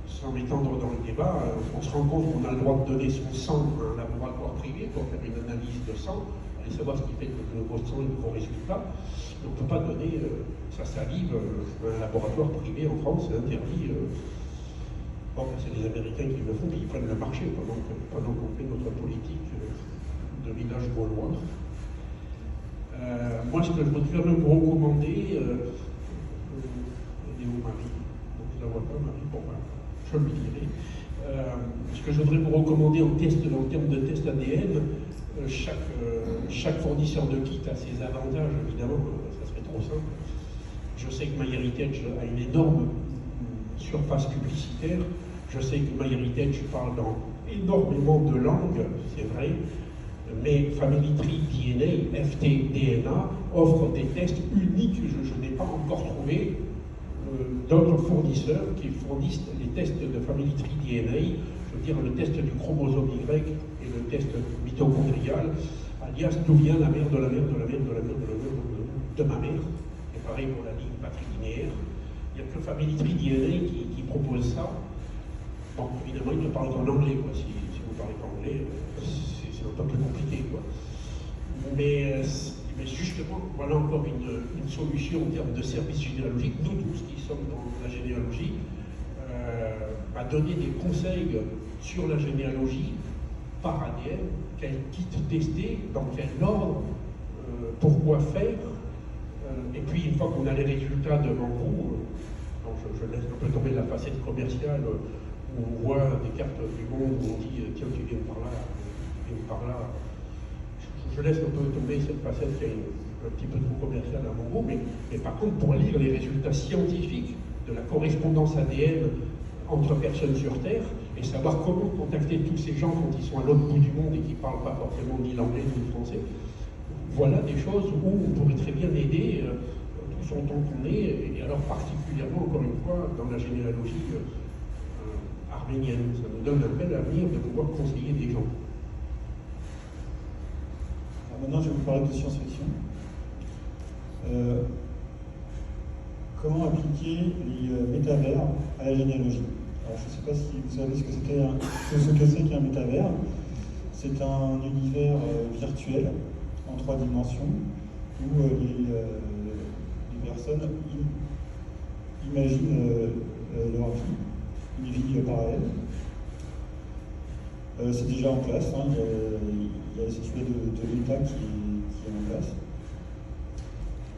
Sans m'étendre dans le débat, on se rend compte qu'on a le droit de donner son sang à un laboratoire privé pour faire une analyse de sang, aller savoir ce qui fait que votre sang est de bons résultats. On ne peut pas donner sa salive à un laboratoire privé en France, c'est interdit. Bon, c'est les Américains qui le font, puis ils prennent le marché pendant qu'on fait notre politique de village gaulois. Moi, ce que je voudrais vous recommander, Marie, donc je ne la vois pas, Marie, bon, je le dirai. Ce que je voudrais vous recommander en termes de test ADN, chaque fournisseur de kit a ses avantages, évidemment, ça serait trop simple. Je sais que MyHeritage a une énorme surface publicitaire. Je sais que MyHeritage parle dans énormément de langues, c'est vrai, mais Family Tree DNA, FT-DNA, offre des tests uniques. Je n'ai pas encore trouvé d'autres fournisseurs qui fournissent les tests de Family Tree DNA, je veux dire le test du chromosome Y et le test mitochondrial, alias d'où vient la mère de la mère de la mère de la mère de la mère de ma mère. Et pareil pour la ligne patrilinéaire. Il n'y a que Family Tree DNA qui propose ça. Bon, évidemment, il ne parle qu'en anglais, quoi. Si vous parlez pas anglais, c'est un peu plus compliqué, quoi. Mais Mais justement, voilà encore une solution en termes de service généalogique. Nous tous qui sommes dans la généalogie, à donner des conseils sur la généalogie par ADN, quel kit tester, dans quel ordre, pourquoi faire. Et puis, une fois qu'on a les résultats devant vous, je laisse un peu tomber la facette commerciale, où on voit des cartes du monde, où on dit tiens, tu viens par là, tu viens par là. Je laisse un peu tomber cette facette qui est un petit peu trop commerciale à mon goût, mais par contre, pour lire les résultats scientifiques de la correspondance ADN entre personnes sur Terre, et savoir comment contacter tous ces gens quand ils sont à l'autre bout du monde et qui ne parlent pas forcément ni l'anglais ni le français, voilà des choses où on pourrait très bien aider tous autant qu'on est, et alors particulièrement, encore une fois, dans la généalogie arménienne. Ça nous donne un bel avenir de pouvoir conseiller des gens. Alors maintenant, je vais vous parler de science-fiction. Comment appliquer les métavers à la généalogie? Alors, je ne sais pas si vous savez ce que c'est qu'un métavers. C'est un univers virtuel en 3 dimensions où les personnes imaginent leur vie, une vie parallèle. C'est déjà en place, hein, il y a cette idée de l'État qui est en place.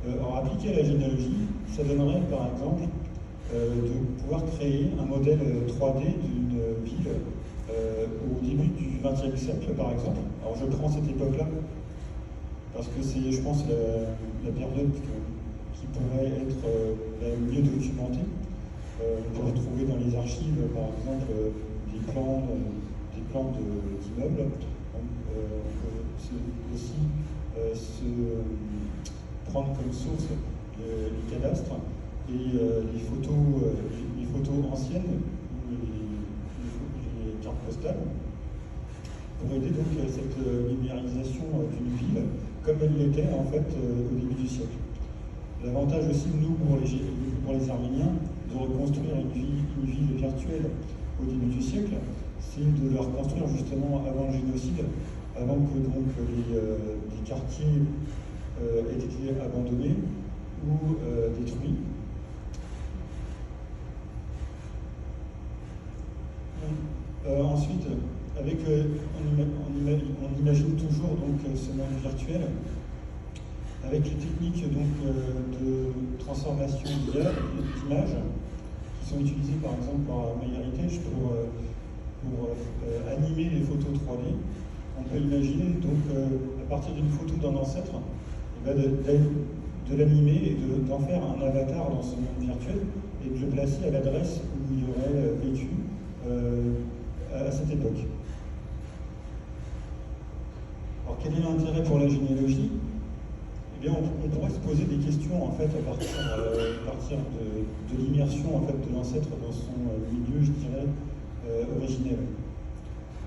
Alors, appliquer à la généalogie, ça donnerait par exemple de pouvoir créer un modèle 3D d'une ville au début du XXe siècle, par exemple. Alors, je prends cette époque-là parce que c'est, je pense, la période qui pourrait être la mieux documentée. On pourrait trouver dans les archives, par exemple, des plans d'immeubles. On peut aussi se prendre comme source les cadastres et les photos anciennes ou les cartes postales pour aider donc cette numérisation d'une ville comme elle l'était en fait au début du siècle. L'avantage aussi, nous, pour les Arméniens, de reconstruire une ville virtuelle au début du siècle, c'est de la reconstruire justement avant le génocide, avant que donc les quartiers aient été abandonnés ou détruits. Ensuite, on imagine toujours donc ce monde virtuel avec les techniques donc, de transformation d'images qui sont utilisées par exemple par MyHeritage pour animer les photos 3D. On peut imaginer donc à partir d'une photo d'un ancêtre, de l'animer et d'en faire un avatar dans ce monde virtuel et de le placer à l'adresse où il aurait vécu à cette époque. Alors quel est l'intérêt pour la généalogie? Eh bien, on pourrait se poser des questions en fait à partir de l'immersion en fait de l'ancêtre dans son milieu, je dirais, originel.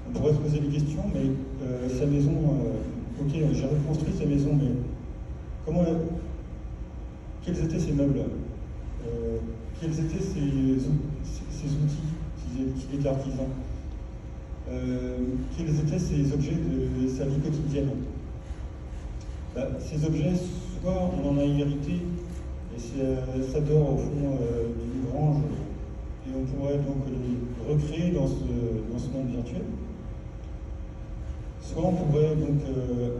On pourrait se poser des questions, mais sa maison, ok, j'ai reconstruit sa maison, mais quels étaient ses meubles, quels étaient ses outils s'il était artisan, quels étaient ses objets de sa vie quotidienne. Ces objets, soit on en a hérité, et ça dort au fond d'une grange, et on pourrait donc les recréer dans ce monde virtuel. Soit on pourrait donc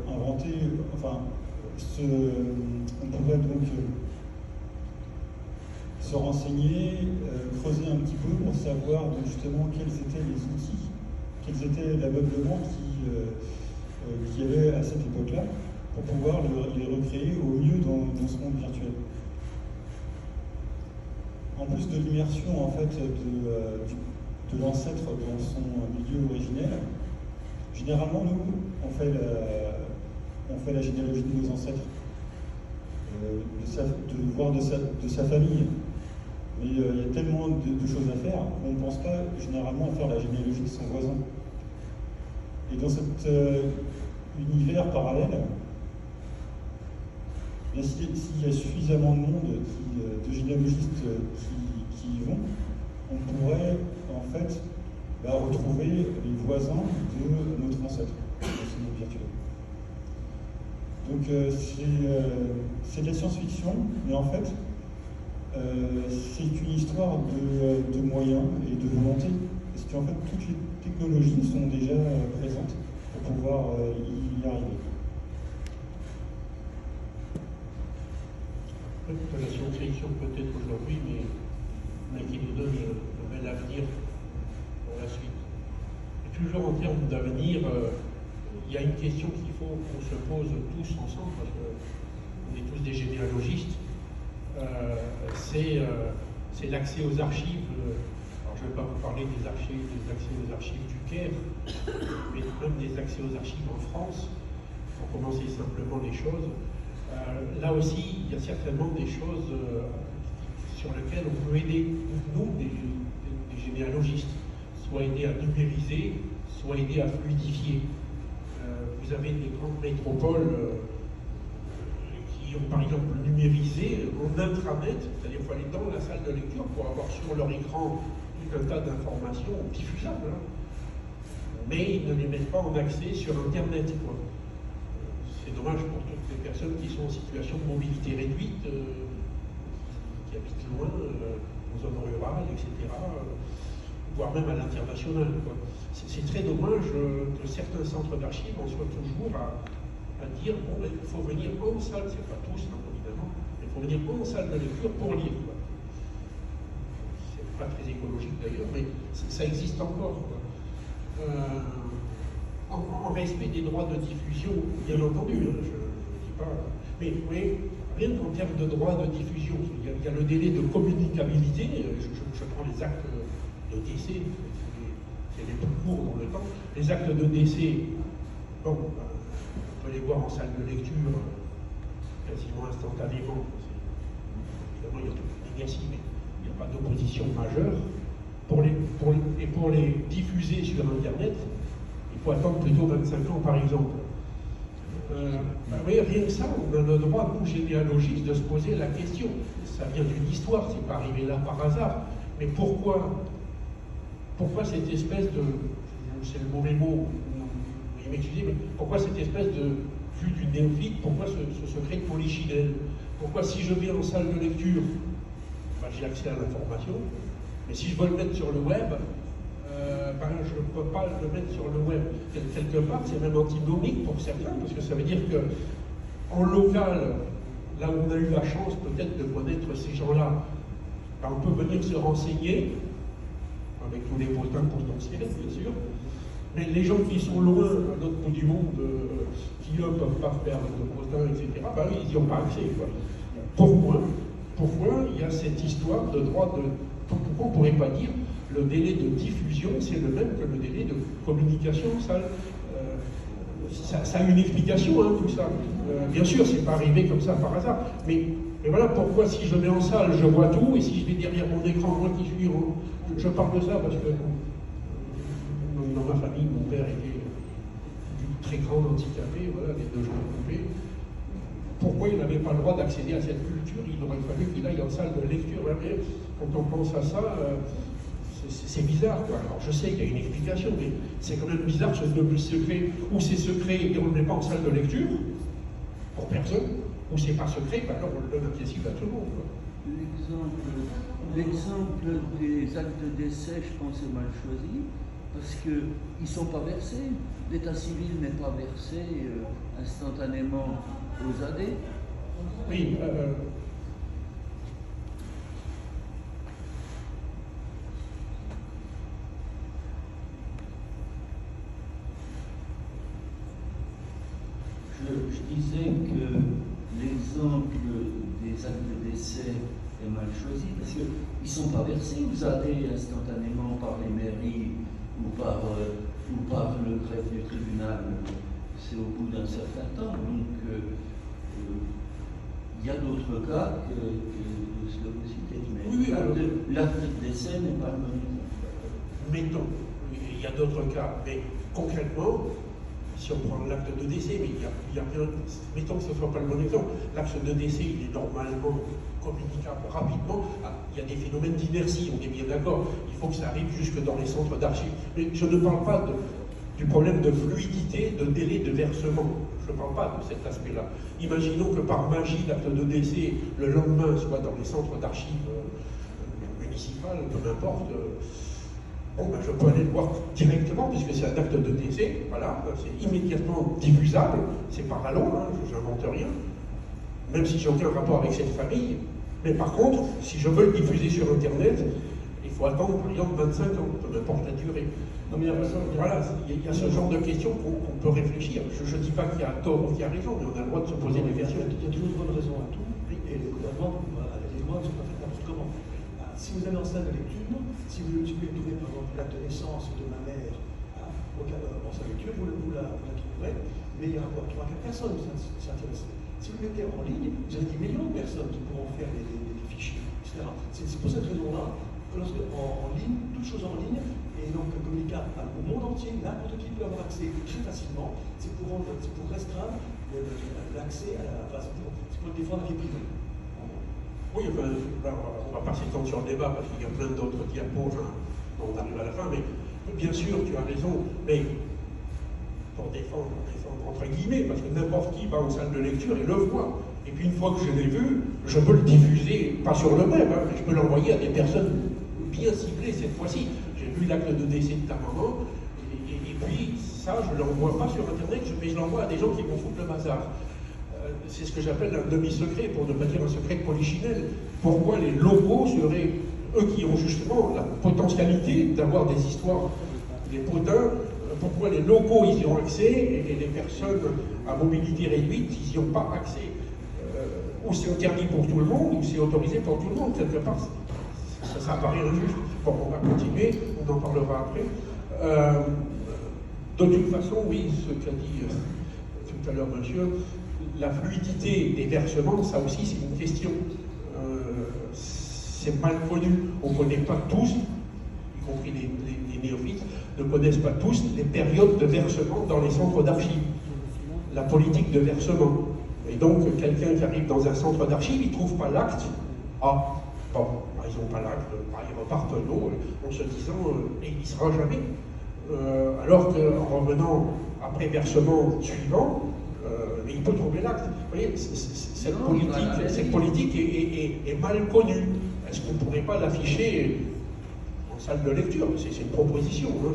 inventer, on pourrait donc se renseigner, creuser un petit peu pour savoir donc, justement quels étaient les outils, quels étaient l'ameublement qu'il y avait à cette époque-là, pour pouvoir les recréer au mieux dans ce monde virtuel. En plus de l'immersion en fait de l'ancêtre dans son milieu originel, généralement nous on fait la généalogie de nos ancêtres, de voir de sa famille. Mais il y a tellement de choses à faire qu'on ne pense pas généralement à faire la généalogie de son voisin. Et dans cet univers parallèle, s'il y a suffisamment de monde, de généalogistes qui y vont, on pourrait en fait retrouver les voisins de notre ancêtre dans ce monde virtuel. Donc Donc c'est de la science-fiction, mais en fait, c'est une histoire de moyens et de volonté. Parce qu'en fait, toutes les technologies sont déjà présentes pour pouvoir y arriver. De la science-fiction peut-être aujourd'hui, mais qui nous donne un bel avenir pour la suite. Et toujours en termes d'avenir, il y a une question qu'il faut qu'on se pose tous ensemble, parce qu'on est tous des généalogistes, c'est l'accès aux archives. Alors je ne vais pas vous parler des accès aux archives du Caire, mais même des accès aux archives en France, pour commencer simplement les choses. Là aussi, il y a certainement des choses sur lesquelles on peut aider, nous, des généalogistes, soit aider à numériser, soit aider à fluidifier. Vous avez des grandes métropoles qui ont par exemple numérisé en intranet, c'est-à-dire qu'il faut aller dans la salle de lecture pour avoir sur leur écran tout un tas d'informations diffusables, hein. Mais ils ne les mettent pas en accès sur Internet, quoi. C'est dommage pour toutes les personnes qui sont en situation de mobilité réduite, qui habitent loin, en zone rurale, etc., voire même à l'international, quoi. C'est très dommage que certains centres d'archives en soient toujours à dire bon, il faut venir en salle, c'est pas tous, hein, évidemment, mais il faut venir en salle de lecture pour lire, quoi. C'est pas très écologique d'ailleurs, mais ça existe encore, quoi. En respect des droits de diffusion, bien entendu, hein, je ne dis pas. Mais rien qu'en termes de droits de diffusion, il y a le délai de communicabilité, je prends les actes de décès, c'est les plus courts dans le temps. Les actes de décès, bon, on peut les voir en salle de lecture quasiment instantanément. Évidemment, il y a toute une inertie, mais il n'y a pas d'opposition majeure. Pour les diffuser sur Internet, il faut attendre plutôt 25 ans, par exemple. Oui, rien que ça, on a le droit, nous, généalogistes, de se poser la question. Ça vient d'une histoire, c'est pas arrivé là par hasard. Mais pourquoi cette espèce de, c'est le mauvais mot, veuillez m'excuser, mais pourquoi cette espèce de vue du néophyte, pourquoi ce secret de polichinelle? Pourquoi si je viens en salle de lecture, j'ai accès à l'information, mais si je veux le mettre sur le web, je ne peux pas le mettre sur le web. Quelque part, c'est même antinomique pour certains, parce que ça veut dire qu'en local, là où on a eu la chance peut-être de connaître ces gens-là, on peut venir se renseigner, avec tous les potins potentiels, bien sûr, mais les gens qui sont loin, à l'autre bout du monde, qui eux ne peuvent pas faire de potins, etc., ils n'y ont pas accès, quoi. Pourquoi il y a cette histoire de droit de... Pourquoi on ne pourrait pas dire le délai de diffusion, c'est le même que le délai de communication? Ça a une explication, hein, tout ça. Bien sûr, c'est pas arrivé comme ça par hasard, mais voilà pourquoi si je mets en salle, je vois tout, et si je vais derrière mon écran, moi qui suis... Je parle de ça parce que dans ma famille, mon père était d'une très grande handicapé, voilà, les deux jambes coupées. Pourquoi il n'avait pas le droit d'accéder à cette culture? Il aurait fallu qu'il aille en salle de lecture. Mais quand on pense à ça, c'est bizarre, quoi. Alors je sais qu'il y a une explication, mais c'est quand même bizarre ce double secret, ou c'est secret et on ne le met pas en salle de lecture, pour personne, ou c'est pas secret, alors on le donne accessible à tout le monde, quoi. L'exemple des actes de décès, je pense, est mal choisi, parce qu'ils ne sont pas versés. L'état civil n'est pas versé instantanément aux AD. Oui, je disais que l'exemple des actes de décès est mal choisi parce qu'ils ne sont pas versés aux AD instantanément par les mairies ou par le greffe du tribunal. C'est au bout d'un certain temps. Donc, il y a d'autres cas que ce que vous citez. Mais l'acte de décès n'est pas le bon exemple. Mettons, il y a d'autres cas, mais concrètement, si on prend l'acte de décès, mais il y a bien, mettons que ce ne soit pas le bon exemple, l'acte de décès, il est normalement communicable rapidement. Il y a des phénomènes d'inertie, on est bien d'accord, il faut que ça arrive jusque dans les centres d'archives. Mais je ne parle pas du problème de fluidité, de délai de versement. Je ne parle pas de cet aspect-là. Imaginons que par magie, l'acte de décès, le lendemain, soit dans les centres d'archives municipales, peu importe. Bon, ben, je peux aller le voir directement, puisque c'est un acte de décès, voilà, c'est immédiatement diffusable, c'est pas ballon, hein, je n'invente rien, même si j'ai aucun rapport avec cette famille. Mais par contre, si je veux le diffuser sur Internet, il faut attendre par exemple 25 ans, peu importe la durée. Non, mais voilà, il y a ce genre de questions qu'on peut réfléchir. Je ne dis pas qu'il y a tort ou qu'il y a raison, mais on a le droit de se poser des questions. Il y a toujours une bonne raison à tout, et le gouvernement, les lois ne sont pas faites n'importe comment. Si vous avez en salle de lecture, si vous trouvez par exemple l'acte de naissance de ma mère en salle de lecture, vous la trouverez, mais il y aura 3-4 personnes qui s'intéressent. Si vous le mettez en ligne, vous avez des millions de personnes qui pourront faire des fichiers, etc. C'est pour cette raison-là que en ligne, toute chose en ligne, et donc communiquer au monde entier, n'importe qui peut avoir accès très facilement, c'est pour restreindre l'accès à la... c'est pour défendre la vie privée. Oui, enfin, on va pas s'étendre sur le débat parce qu'il y a plein d'autres diapos, enfin, on arrive à la fin, mais bien sûr, tu as raison, mais pour défendre entre guillemets, parce que n'importe qui va en salle de lecture et le voit. Et puis une fois que je l'ai vu, je peux le diffuser, pas sur le web, hein, mais je peux l'envoyer à des personnes bien ciblées cette fois-ci. J'ai vu l'acte de décès de ta maman, et puis ça, je ne l'envoie pas sur Internet, mais je l'envoie à des gens qui vont foutre le bazar. C'est ce que j'appelle un demi-secret, pour ne pas dire un secret de polichinelle. Pourquoi les locaux seraient, eux qui ont justement la potentialité d'avoir des histoires, des potins, pourquoi les locaux ils y ont accès et les personnes à mobilité réduite ils n'y ont pas accès? Ou c'est interdit pour tout le monde, ou c'est autorisé pour tout le monde, quelque part. Ça paraît injuste. Bon, on va continuer, on en parlera après. De toute façon, oui, ce qu'a dit tout à l'heure monsieur, la fluidité des versements, ça aussi c'est une question. C'est mal connu. On ne connaît pas tous, y compris les néophytes, ne connaissent pas tous les périodes de versement dans les centres d'archives. La politique de versement. Et donc, quelqu'un qui arrive dans un centre d'archives, il ne trouve pas l'acte. Ah, bon, ils n'ont pas l'acte, ils repartent en se disant, et il n'y sera jamais. Alors qu'en revenant après versement suivant, il peut trouver l'acte. Vous voyez, cette politique est mal connue. Est-ce qu'on ne pourrait pas l'afficher en salle de lecture? C'est une proposition, hein.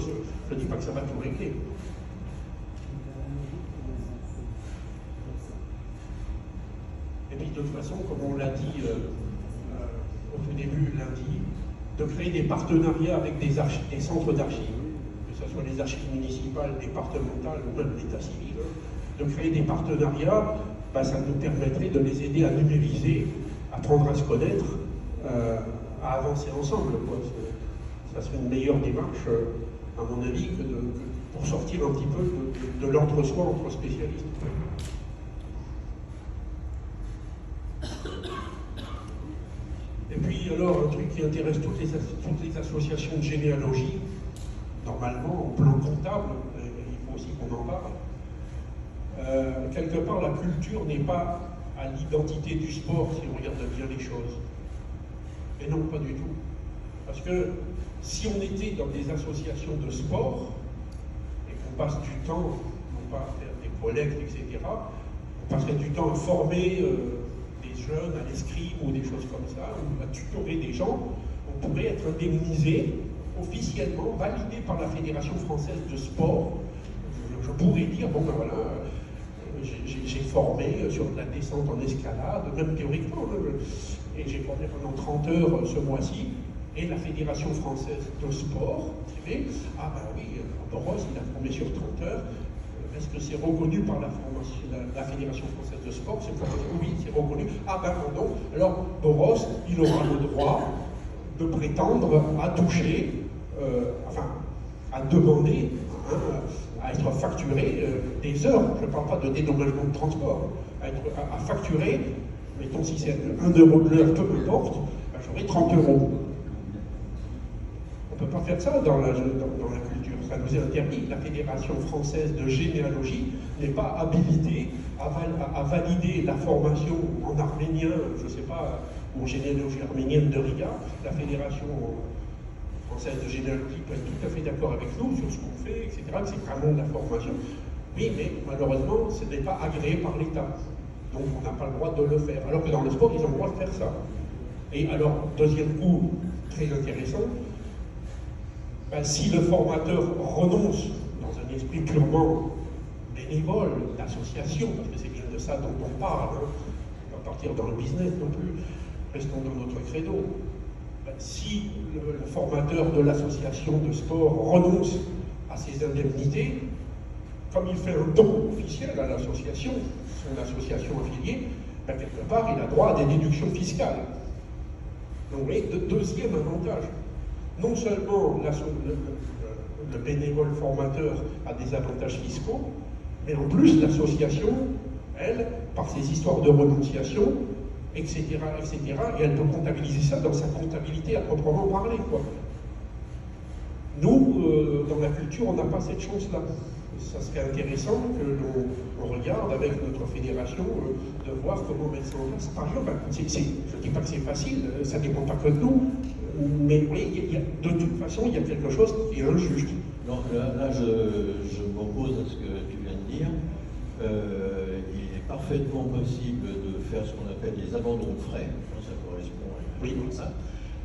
Je ne dis pas que ça va tout régler. Et puis de toute façon, comme on l'a dit au tout début lundi, de créer des partenariats avec des centres d'archives, que ce soit les archives municipales, départementales ou même l'état civil, de créer des partenariats, ça nous permettrait de les aider à numériser, à apprendre à se connaître, à avancer ensemble, quoi. Ça serait une meilleure démarche, à mon avis, pour sortir un petit peu de l'entre-soi entre spécialistes. Et puis alors, un truc qui intéresse toutes les associations de généalogie, normalement, en plan comptable, il faut aussi qu'on en parle. Quelque part, la culture n'est pas à l'identité du sport, si on regarde bien les choses. Et non, pas du tout. Parce que si on était dans des associations de sport, et qu'on passe du temps, non pas à faire des collectes, etc., on passerait du temps à former des jeunes à l'escrime ou des choses comme ça, ou à tutorer des gens, on pourrait être indemnisé officiellement, validé par la Fédération française de sport. Je pourrais dire, bon ben voilà, j'ai formé sur la descente en escalade, même théoriquement, et j'ai formé pendant 30 heures ce mois-ci, et la Fédération française de sport, ah ben oui, Boros, il a formé sur 30 heures, est-ce que c'est reconnu par la Fédération française de sport? Oui, c'est reconnu. Ah ben non, alors Boros, il aura le droit de prétendre à toucher, à demander, à être facturé des heures, je ne parle pas de dédommagement de transport, à facturer, mettons si c'est 1 euro de l'heure, peu importe, j'aurai 30 euros. On ne peut pas faire ça dans la culture, ça nous est interdit. La Fédération française de généalogie n'est pas habilitée à valider la formation en arménien, je ne sais pas, ou en généalogie arménienne de Riga. La Fédération française de généalogie peut être tout à fait d'accord avec nous sur ce qu'on fait, etc., que c'est vraiment de la formation. Oui, mais malheureusement, ce n'est pas agréé par l'État. Donc on n'a pas le droit de le faire. Alors que dans le sport, ils ont le droit de faire ça. Et alors, deuxième coup, très intéressant, ben, si le formateur renonce dans un esprit purement bénévole, d'association, parce que c'est bien de ça dont on parle, hein, on va pas partir dans le business non plus, restons dans notre credo. Ben, si le formateur de l'association de sport renonce à ses indemnités, comme il fait un don officiel à l'association, son association affiliée, ben, quelque part, il a droit à des déductions fiscales. Donc, vous voyez, deuxième avantage. Non seulement le bénévole formateur a des avantages fiscaux, mais en plus, l'association, elle, par ses histoires de renonciation, etc., et elle peut comptabiliser ça dans sa comptabilité à proprement parler, quoi. Nous, dans la culture, on n'a pas cette chance-là. Ça serait intéressant que l'on regarde avec notre fédération de voir comment mettre ça en place. Par exemple, je ne dis pas que c'est facile, ça ne dépend pas que de nous, mais oui, de toute façon, il y a quelque chose qui est injuste. Donc là je m'oppose à ce que tu viens de dire. Il est parfaitement possible de faire ce qu'on appelle des abandons de frais. Ça correspond à ça.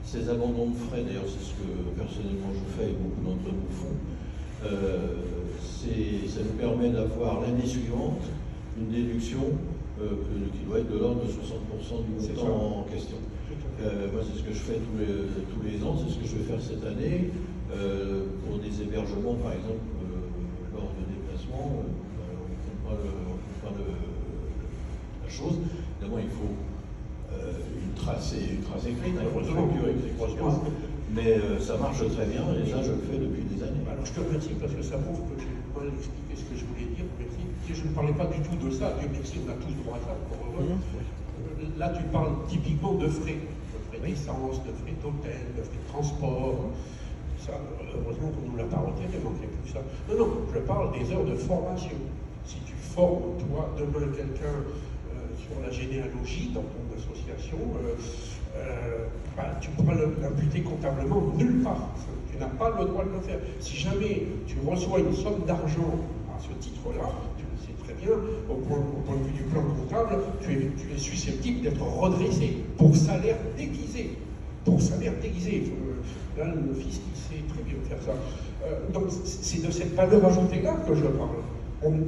Ces abandons de frais, d'ailleurs, c'est ce que personnellement je fais et beaucoup d'entre nous font. Ça nous permet d'avoir l'année suivante une déduction qui doit être de l'ordre de 60% du montant en question. Moi, c'est ce que je fais tous les ans, c'est ce que je vais faire cette année. Pour des hébergements, par exemple, lors de déplacements, on ne comprend pas la chose. Évidemment, il faut une trace écrite, il faut une facture écrite, mais ça marche très bien, et ça, je le fais depuis des années. Alors, je te remercie parce que ça prouve que j'ai mal expliqué ce que je voulais dire. Merci. Je ne parlais pas du tout de ça. Dieu merci, on a tous droit à ça, encore heureux. Là, tu parles typiquement de frais d'essence, de frais d'hôtel, de frais de transport. Ça, heureusement qu'on nous l'a pas retiré, il manquait plus que ça. Non, je parle des heures de formation. Si tu formes, toi, demain, quelqu'un sur la généalogie dans ton association, tu pourras l'imputer comptablement nulle part. Tu n'as pas le droit de le faire. Si jamais tu reçois une somme d'argent à ce titre-là, tu le sais très bien, au point de vue du plan comptable, tu es susceptible d'être redressé pour salaire déguisé. Là, le fisc, il sait très bien faire ça. Donc, c'est de cette valeur ajoutée-là que je parle.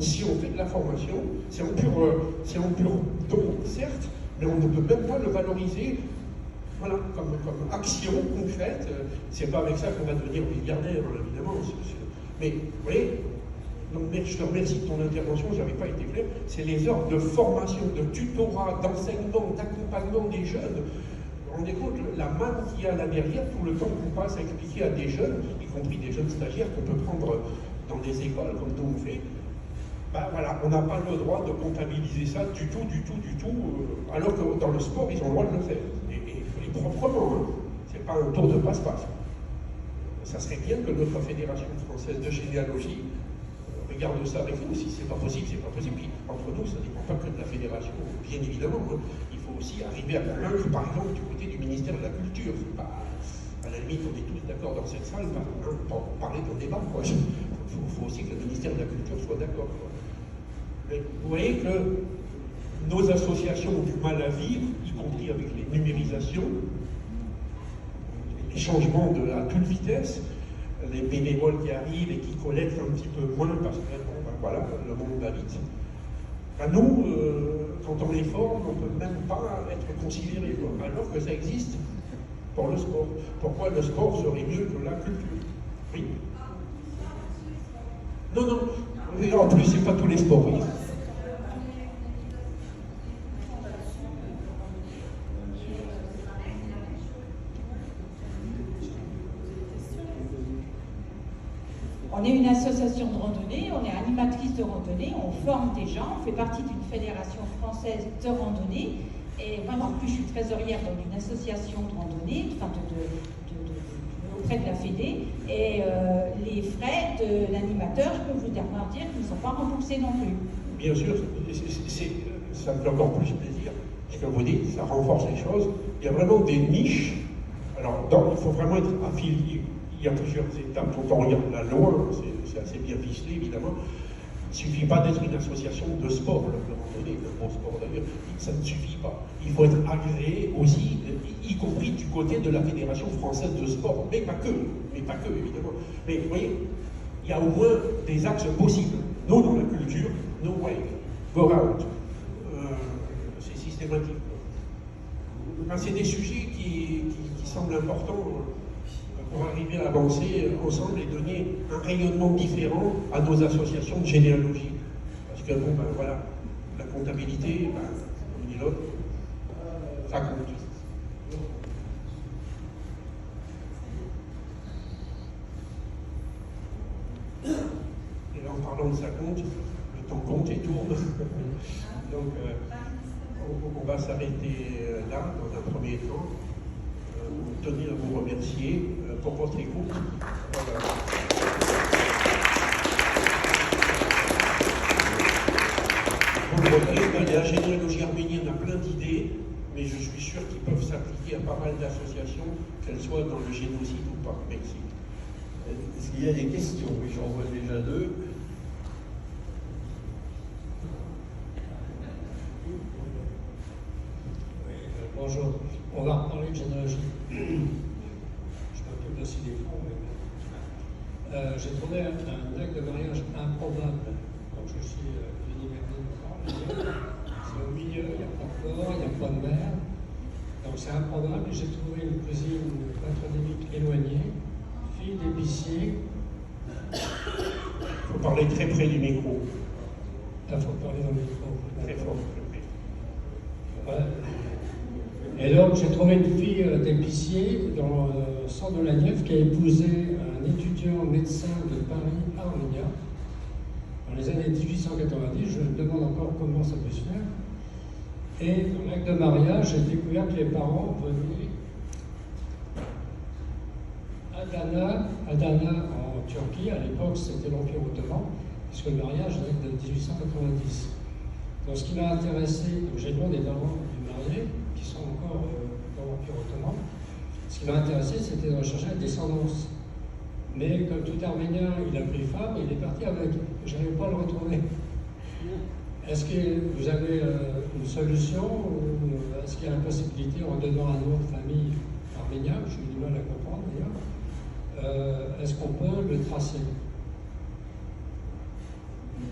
Si on fait de la formation, c'est en pur don, certes, mais on ne peut même pas le valoriser. Voilà, comme action concrète. C'est pas avec ça qu'on va devenir milliardaire, évidemment. Mais, vous voyez, donc, je te remercie de ton intervention, je n'avais pas été clair. C'est les heures de formation, de tutorat, d'enseignement, d'accompagnement des jeunes. Vous vous rendez compte, la manne qu'il y a là derrière, tout le temps qu'on passe à expliquer à des jeunes, y compris des jeunes stagiaires qu'on peut prendre dans des écoles, comme nous on fait, ben voilà, on n'a pas le droit de comptabiliser ça du tout, alors que dans le sport, ils ont le droit de le faire. Et proprement, hein. C'est pas un tour de passe-passe. Ça serait bien que notre Fédération française de généalogie regarde ça avec nous. Si c'est pas possible, c'est pas possible. Puis, entre nous, ça ne dépend pas que de la Fédération, bien évidemment. Hein. Il faut aussi arriver à convaincre, par exemple, du côté du ministère de la Culture. Pas, à la limite, on est tous d'accord dans cette salle pour parler d'un débat. Il faut aussi que le ministère de la Culture soit d'accord. Mais vous voyez que nos associations ont du mal à vivre, y compris avec les numérisations, les changements à toute vitesse, les bénévoles qui arrivent et qui collectent un petit peu moins parce que voilà, le monde va vite. Nous, quand on les forme, on ne peut même pas être considéré, alors que ça existe pour le sport. Pourquoi le sport serait mieux que la culture? Oui. Non, en plus, c'est pas tous les sports, oui. On est une association de randonnée, on est animatrice de randonnée, on forme des gens, on fait partie d'une fédération française de randonnée. Et moi non plus, je suis trésorière dans une association de randonnée, enfin auprès de la Fédé. Et les frais de l'animateur, je peux vous dire qu'ils ne sont pas remboursés non plus. Bien sûr, ça me fait encore plus plaisir. Ce que vous dites, ça renforce les choses. Il y a vraiment des niches. Alors, il faut vraiment être affilié. il y a plusieurs étapes. Quand on regarde la loi, c'est assez bien ficelé, évidemment. Il ne suffit pas d'être une association de sport, le randonnée, de bon sport d'ailleurs, ça ne suffit pas. Il faut être agréé aussi, y compris du côté de la Fédération française de sport, mais pas que, évidemment. Mais vous voyez, il y a au moins des axes possibles. Nous, dans la culture, no way, go out. C'est systématique. Enfin, c'est des sujets qui semblent importants pour arriver à avancer ensemble et donner un rayonnement différent à nos associations de généalogie. Parce que, bon, ben voilà, la comptabilité, ben, comme dit l'autre, ça compte. Et en parlant de ça compte, le temps compte et tourne. Donc, on va s'arrêter là, dans un premier temps. Tenir à vous remercier pour votre écoute. Vous le voyez, la généalogie arménienne a plein d'idées, mais je suis sûr qu'ils peuvent s'appliquer à pas mal d'associations, qu'elles soient dans le génocide ou pas, Mexique. Est-ce qu'il y a des questions? Oui, j'en vois déjà deux. Bonjour, on va reparler de généalogie. Je m'occupe aussi des fonds, mais j'ai trouvé un acte de mariage improbable. Donc je suis universitaire. C'est au milieu, il n'y a pas de corps, il n'y a pas de mère. Donc c'est improbable. Et j'ai trouvé une cousine patronymique éloignée, fille d'épicier. Il faut parler très près du micro. Il faut parler dans le micro. Très fort. Ouais. Et donc, j'ai trouvé une fille d'épicier dans le centre de la Nièvre qui a épousé un étudiant médecin de Paris, Arménien, dans les années 1890. Je me demande encore comment ça peut se faire. Et dans l'acte de mariage, j'ai découvert que les parents venaient Adana en Turquie. À l'époque, c'était l'Empire ottoman, puisque le mariage date de 1890. Donc, ce qui m'a intéressé, j'ai le nom des parents du marié, qui sont encore dans l'Empire ottoman. Ce qui m'a intéressé, c'était de rechercher la descendance. Mais comme tout Arménien, il a pris femme et il est parti avec. Je n'arrive pas à le retrouver. Est-ce que vous avez une solution ou est-ce qu'il y a la possibilité, en donnant un nom de famille arménien, que j'ai eu du mal à comprendre d'ailleurs, est-ce qu'on peut le tracer?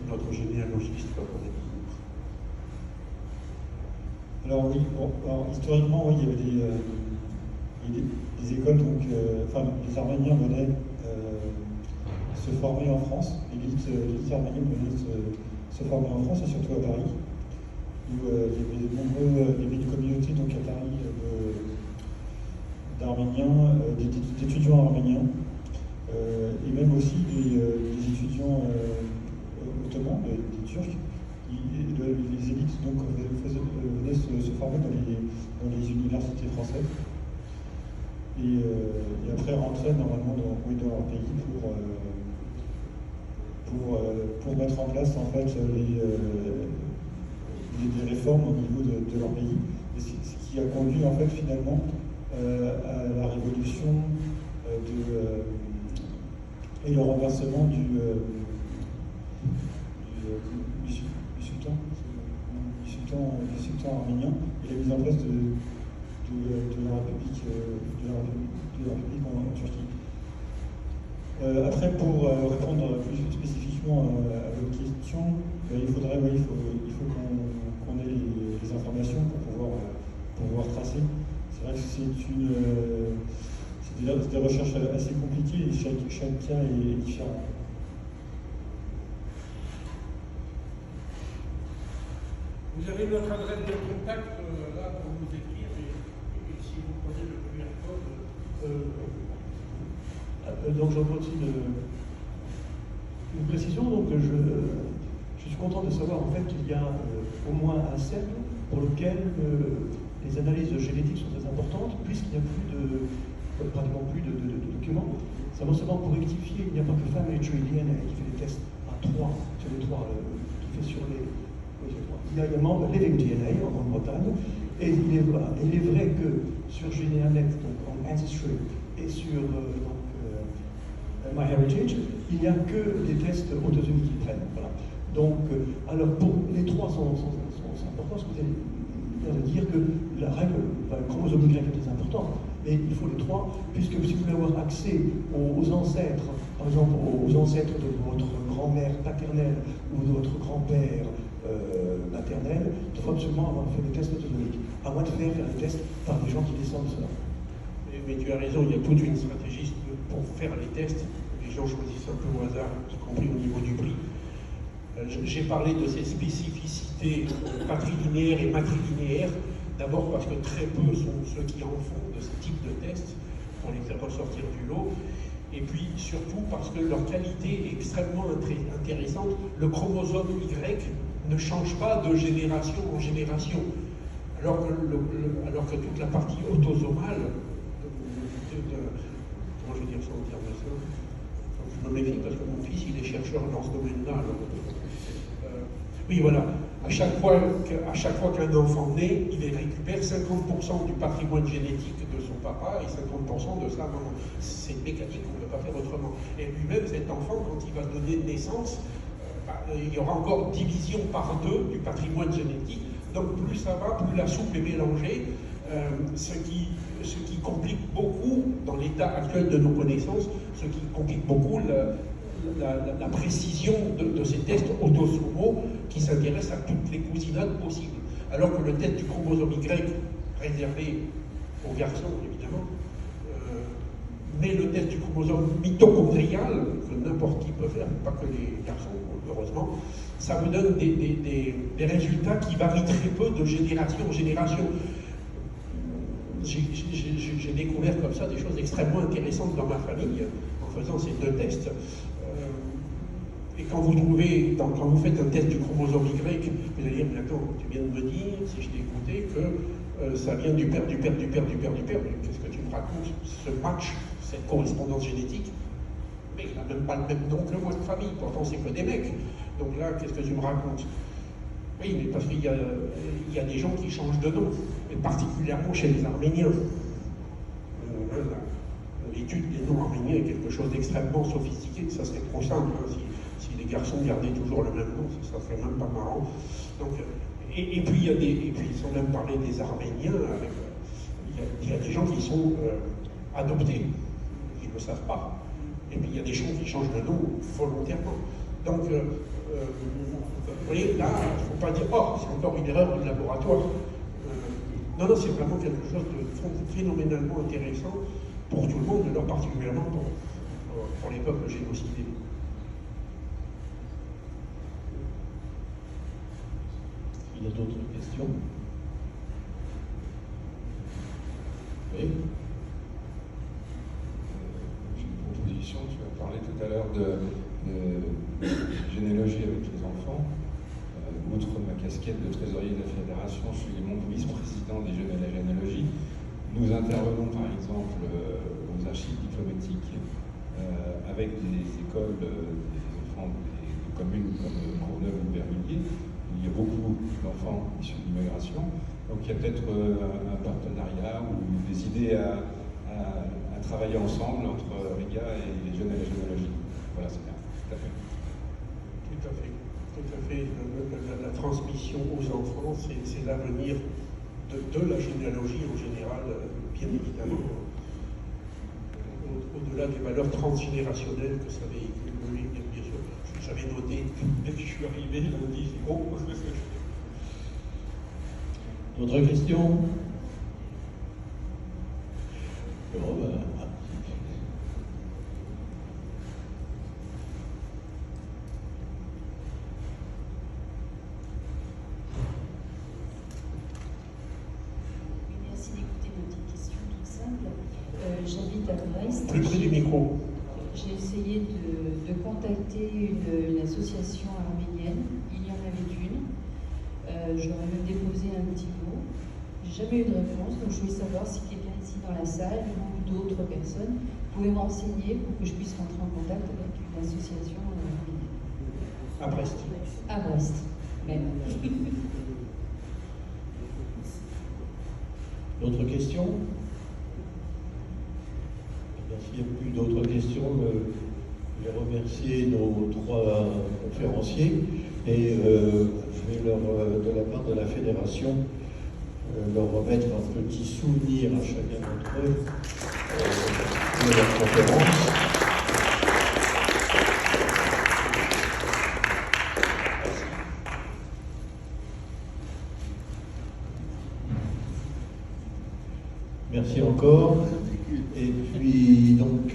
Notre généalogiste, comme on a dit. Alors oui, alors, historiquement, oui, il y avait des écoles, donc, enfin, les Arméniens venaient se former en France, l'élite arménienne venait se former en France, et surtout à Paris, où il y avait une communauté donc, à Paris d'Arméniens, d'étudiants arméniens, et même aussi des étudiants ottomans, des Turcs. Les élites donc, venaient se former dans les universités françaises et après rentraient normalement dans leur pays pour mettre en place en fait des réformes au niveau de leur pays, et ce qui a conduit en fait finalement à la révolution et le renversement du sultan arménien et la mise en place de la République en Turquie. Après, pour répondre plus spécifiquement à votre question, il faut qu'on ait les informations pour pouvoir tracer. C'est vrai que c'est des recherches assez compliquées et chaque cas est différent. Vous avez notre adresse de contact là pour nous écrire et si vous prenez le QR code. Donc j'envoie aussi une précision. Donc je suis content de savoir en fait qu'il y a au moins un cercle pour lequel les analyses génétiques sont très importantes, puisqu'il n'y a pratiquement plus de documents. Non seulement pour rectifier, il n'y a pas que Family Tree DNA qui fait des tests à 3 sur les 3, qui fait sur les. Il y a également Living DNA en Grande-Bretagne, et il est vrai que sur GeneaNet, donc en Ancestry, et sur MyHeritage, il n'y a que des tests autosomiques qui prennent. Voilà. Donc, alors, les trois sont importants, parce que vous allez dire que la règle, le chromosome Y est très important, mais il faut les trois, puisque si vous voulez avoir accès aux ancêtres, par exemple aux ancêtres de votre grand-mère paternelle ou de votre grand-père maternel, il faut absolument avoir fait des tests autosomiques, à moins de faire des tests par des gens qui descendent de cela. Mais tu as raison, il y a toute une stratégie pour faire les tests. Les gens choisissent un peu au hasard, y compris au niveau du prix. J'ai parlé de ces spécificités patrilinéaires et matrilinéaires, d'abord parce que très peu sont ceux qui en font de ce type de tests pour les faire ressortir du lot, et puis surtout parce que leur qualité est extrêmement intéressante. Le chromosome Y ne change pas de génération en génération, alors que toute la partie autosomale, comment je vais dire ça en termes de ça, je me méfie parce que mon fils il est chercheur dans ce domaine-là. Oui, voilà. À chaque fois qu'un enfant naît, il récupère 50% du patrimoine génétique de son papa et 50% de sa maman. C'est une mécanique, on ne peut pas faire autrement. Et lui-même, cet enfant, quand il va donner naissance, il y aura encore division par 2 du patrimoine génétique. Donc plus ça va, plus la soupe est mélangée, ce qui complique beaucoup, dans l'état actuel de nos connaissances, ce qui complique beaucoup la précision de ces tests autosomaux qui s'intéressent à toutes les cousinades possibles. Alors que le test du chromosome Y, réservé aux garçons évidemment, mais le test du chromosome mitochondrial, que n'importe qui peut faire, pas que les garçons, heureusement, ça vous donne des résultats qui varient très peu de génération en génération. J'ai découvert comme ça des choses extrêmement intéressantes dans ma famille en faisant ces 2 tests. Et quand vous faites un test du chromosome Y, vous allez dire, mais attends, tu viens de me dire, si je t'ai écouté, que ça vient du père, du père, du père, du père, du père. Mais qu'est-ce que tu me racontes? Ce match, cette correspondance génétique, mais il n'a même pas le même nom que votre famille, pourtant c'est que des mecs. Donc là, qu'est-ce que tu me racontes? Oui, mais parce qu'il y a des gens qui changent de nom, et particulièrement chez les Arméniens. L'étude des noms arméniens est quelque chose d'extrêmement sophistiqué, ça serait trop simple. Hein, si les garçons gardaient toujours le même nom, ça serait même pas marrant. Donc, et puis, sans même parler des Arméniens, il y a des gens qui sont adoptés, ils ne le savent pas. Et puis il y a des gens qui changent de nom volontairement. Donc, vous voyez, là, il ne faut pas dire, oh, c'est encore une erreur du laboratoire. Non, c'est vraiment quelque chose de phénoménalement intéressant pour tout le monde, alors particulièrement pour les peuples génocidés. Il y a d'autres questions? Oui. J'ai une proposition. Tu as parlé tout à l'heure de généalogie avec les enfants. Outre ma casquette de trésorier de la fédération, je suis mon vice-président des jeunes à la généalogie. Nous intervenons par exemple aux archives diplomatiques avec des écoles, des enfants des communes comme Courneuve ou Bervilliers. Il y a beaucoup d'enfants issus de l'immigration. Donc il y a peut-être un partenariat ou des idées à travailler ensemble entre Riga et les jeunes à la généalogie. Voilà, c'est bien. Tout à fait. Tout à fait. Tout à fait. La transmission aux enfants, c'est l'avenir de la généalogie en général, bien évidemment, au-delà des valeurs transgénérationnelles que ça véhicule. Oui, bien sûr. J'avais noté, dès que je suis arrivé lundi, oh, D'autres questions? Merci d'écouter nos petites questions toutes simples. J'habite à Brest. Plus près du micro. J'ai essayé de contacter une association arménienne. Il y en avait une. J'aurais même déposé un petit mot. J'ai jamais eu de réponse, donc je voulais savoir si quelqu'un ici dans la salle ou d'autres personnes pouvaient m'enseigner pour que je puisse rentrer en contact avec une association arménienne. À Brest. À Brest, même. D'autres questions? S'il n'y a plus d'autres questions, Je vais remercier nos 3 conférenciers et je vais de la part de la fédération, leur remettre un petit souvenir à chacun d'entre eux de leur conférence. Merci encore. Et puis donc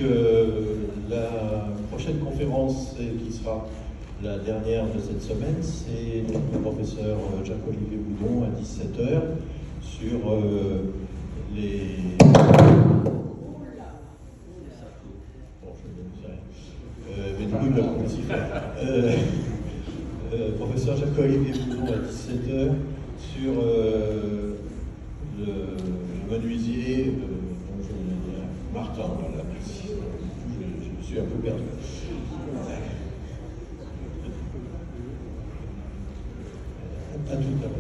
la prochaine conférence qui sera la dernière de cette semaine, c'est donc le professeur Jacques-Olivier Boudon à 17h sur les... Bon, je ne sais rien. Mais du coup, il va aussi faire. Professeur Jacques-Olivier Boudon à 17h sur le menuisier, dont je voulais dire Martin, voilà, merci. Je me suis un peu perdu. À tout à l'heure.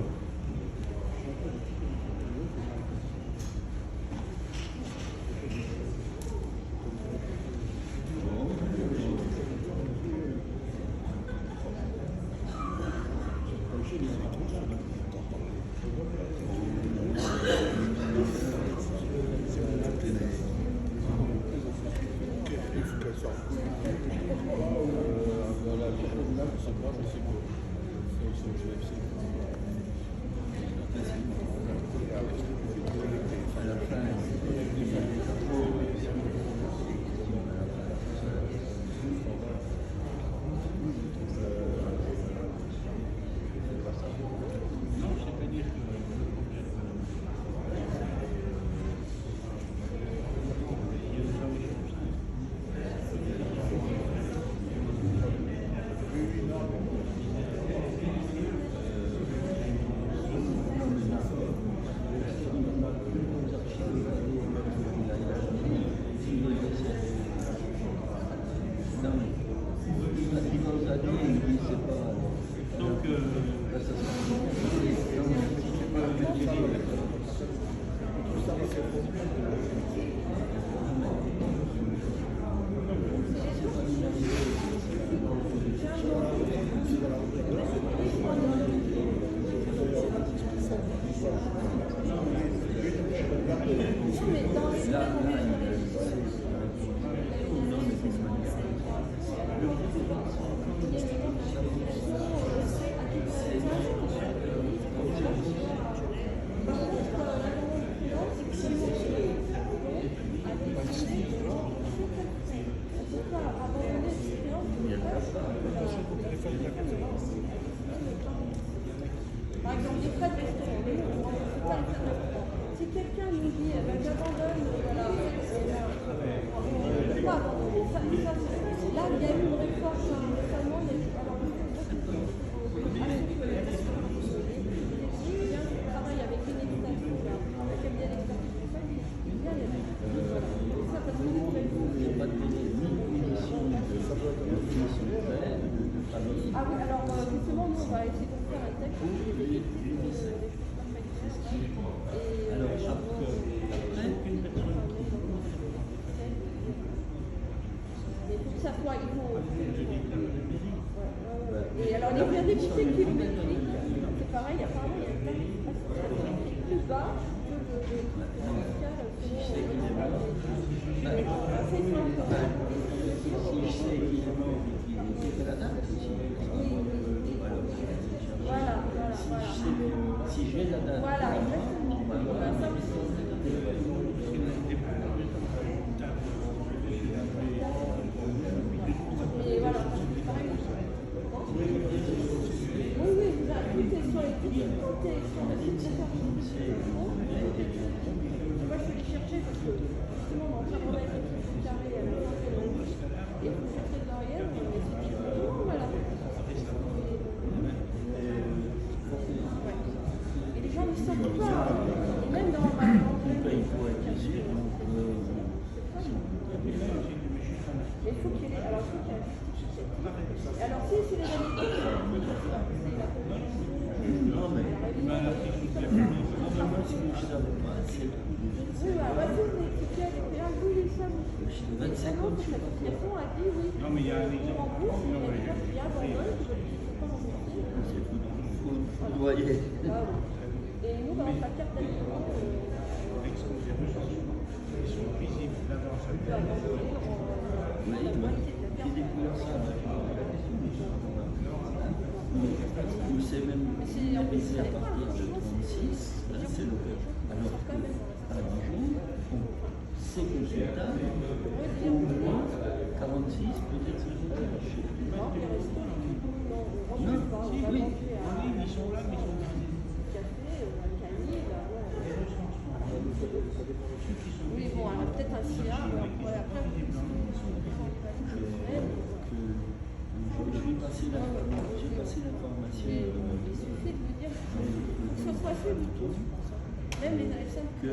Par exemple, des frais de restaurant, si quelqu'un nous dit, j'abandonne, voilà, on ne peut pas abandonner. Là, il y a eu une réforme récemment, il y a eu, alors, je travaille avec une expertise, un cabinet d'expertise française, il y a ça parce que vous pouvez ah oui, alors justement, nous on va essayer de faire un texte sur les il faut que ça soit, et alors les verdictés kilométriques, c'est pareil, apparemment il y a plein de plus bas que le fiscal voilà. Si j'ai la date. Voilà, exactement. Et voilà, pareil. Oui, tout est sur les petites moi, je vais les chercher parce que justement, on est en train de remettre les petits carrés à la fin de l'année. Et pour cette trésorière, on met ces petits bouts, voilà. Et les gens ne sortent pas. Et même dans ma il faut être sûr. mais il faut qu'il y ait. Alors, il faut qu'il y ait. Alors, si c'est les années. Non, mais. Oui, bah, vas-y, vous expliquez à l'EPA. regardez ça, monsieur. Le 25 Vraiment, cette association a dit oui. Non, mais il y a un On rembourse, il y a des gens qui abandonnent, qui ne sont pas remboursés. Vous voyez. Ah oui. Et nous, par exemple, la carte d'habitant, avec ce qu'on fait ressources, ils sont visibles d'avance à peut abandonner la moitié de la Qui carte. découvre ça ou c'est même baissé à partir de 36, là c'est le cas. Alors qu'à Dijon, c'est consultable, au moins 46, peut-être 50. Non, les restaurants, on Non, refuse pas, on si, va oui. manger à ils sont là, mais ils sont visibles. café, à Cagny, là, ouais. Les recensements, ceux qui sont Oui, bon, alors peut-être un SIA, mais après, J'ai passé l'information. il suffit de vous dire que ce soit fait du tout. Même les ASM Que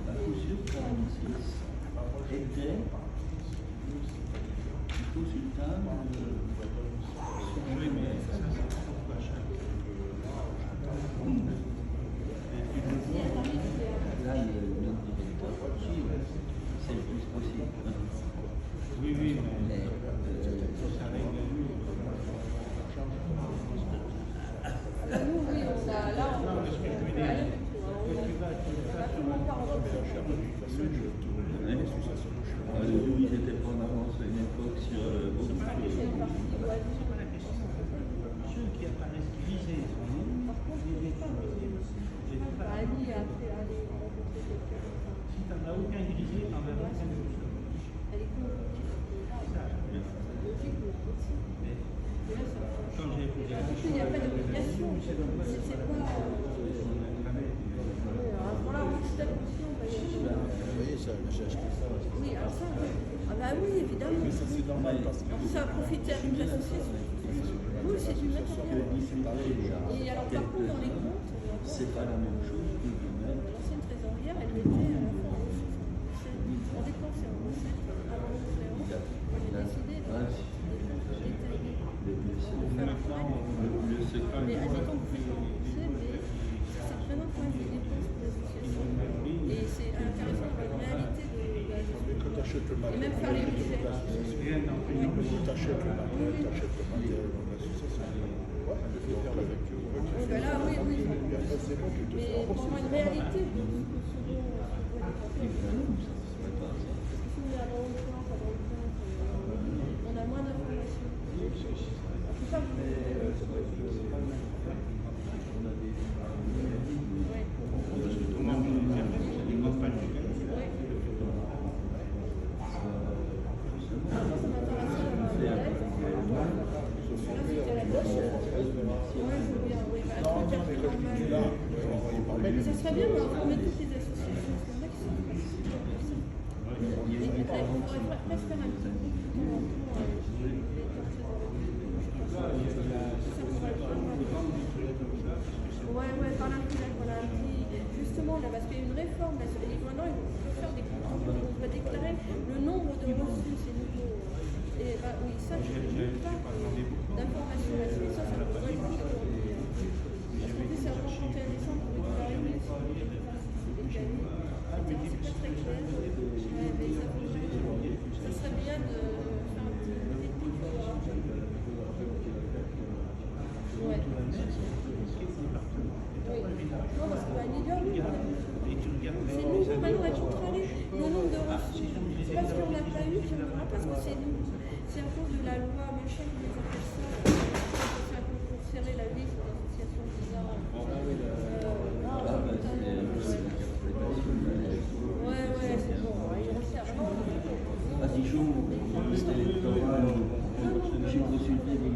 la mesure 46 était consultable oui, mais ça, c'est pourquoi chaque là, le directeur, c'est le plus possible. oui, mais ça règle nous, oui, on a là, on a Nous, ils étaient pas en avance à une époque sur beaucoup de choses. ceux qui apparaissent grisés sont nous, ils n'étaient pas visibles. Ali a fait aller rencontrer quelqu'un. Si tu n'en as aucun grisé, tu n'en as aucun de plus. Elle est logique, mais là, ça Quand j'ai posé la parce question, qu'il n'y a pas d'obligation. C'est pas. Voilà, on fait attention. Vous voyez ça, j'ai acheté ça. Oui, alors ça, ah bah oui, évidemment. Ça c'est normal parce que Alors ça a profité à toute l'association. Oui, c'est du matériel. Et alors par contre, dans les comptes, c'est pas la même chose que de mettre. l'ancienne trésorière, elle mettait à la fois en dépensait en recette avant le créance. Elle a décidé de détailler. Mais admettons que vous faites rembourser, mais ça représente quand même des dépenses pour l'association. Et c'est intéressant de voir la réalité de Quand tu achètes le et matériel, même faire les budgets. si tu achètes le matériel dans l'association. Ouais, tu fais faire la facture. Oui, ben là, oui, oui. Et après, c'est bon, tu te fais Mais pour rembourser. moi, une réalité de ce que si on est avant le temps, on a moins d'informations. En tout cas, mais ça serait bien d'informer toutes les associations, parce qu'il y en a qui sont participantes pour ça. Et on pourrait presque faire un petit groupe de temps en temps ouais, par l'intellect, voilà, justement, là, parce qu'il y a une réforme, là, sur les livres maintenant, il faut faire des comptes, on doit déclarer le nombre de reçus, c'est nouveau. Et bah, oui, ça, je n'ai pas d'informations là-dessus, ça me pourrait être aujourd'hui. Parce qu'en plus, c'est avant le 31 décembre pour déclarer les c'est décalé. C'est pas très clair. Ouais, mais ça serait bien de faire un petit étude. Ouais. Oui. Non, parce qu'à Lyon, c'est nouveau maintenant à contrôler le nombre de reçus. C'est parce qu'on n'a pas eu, parce que c'est nous. C'est à cause de la loi machin qui les appelle ça. C'est un peu pour serrer la liste d'associations bizarres. Ouais, c'est bon. Ils resserrent. À Dijon, c'était l'électoral, j'ai consulté des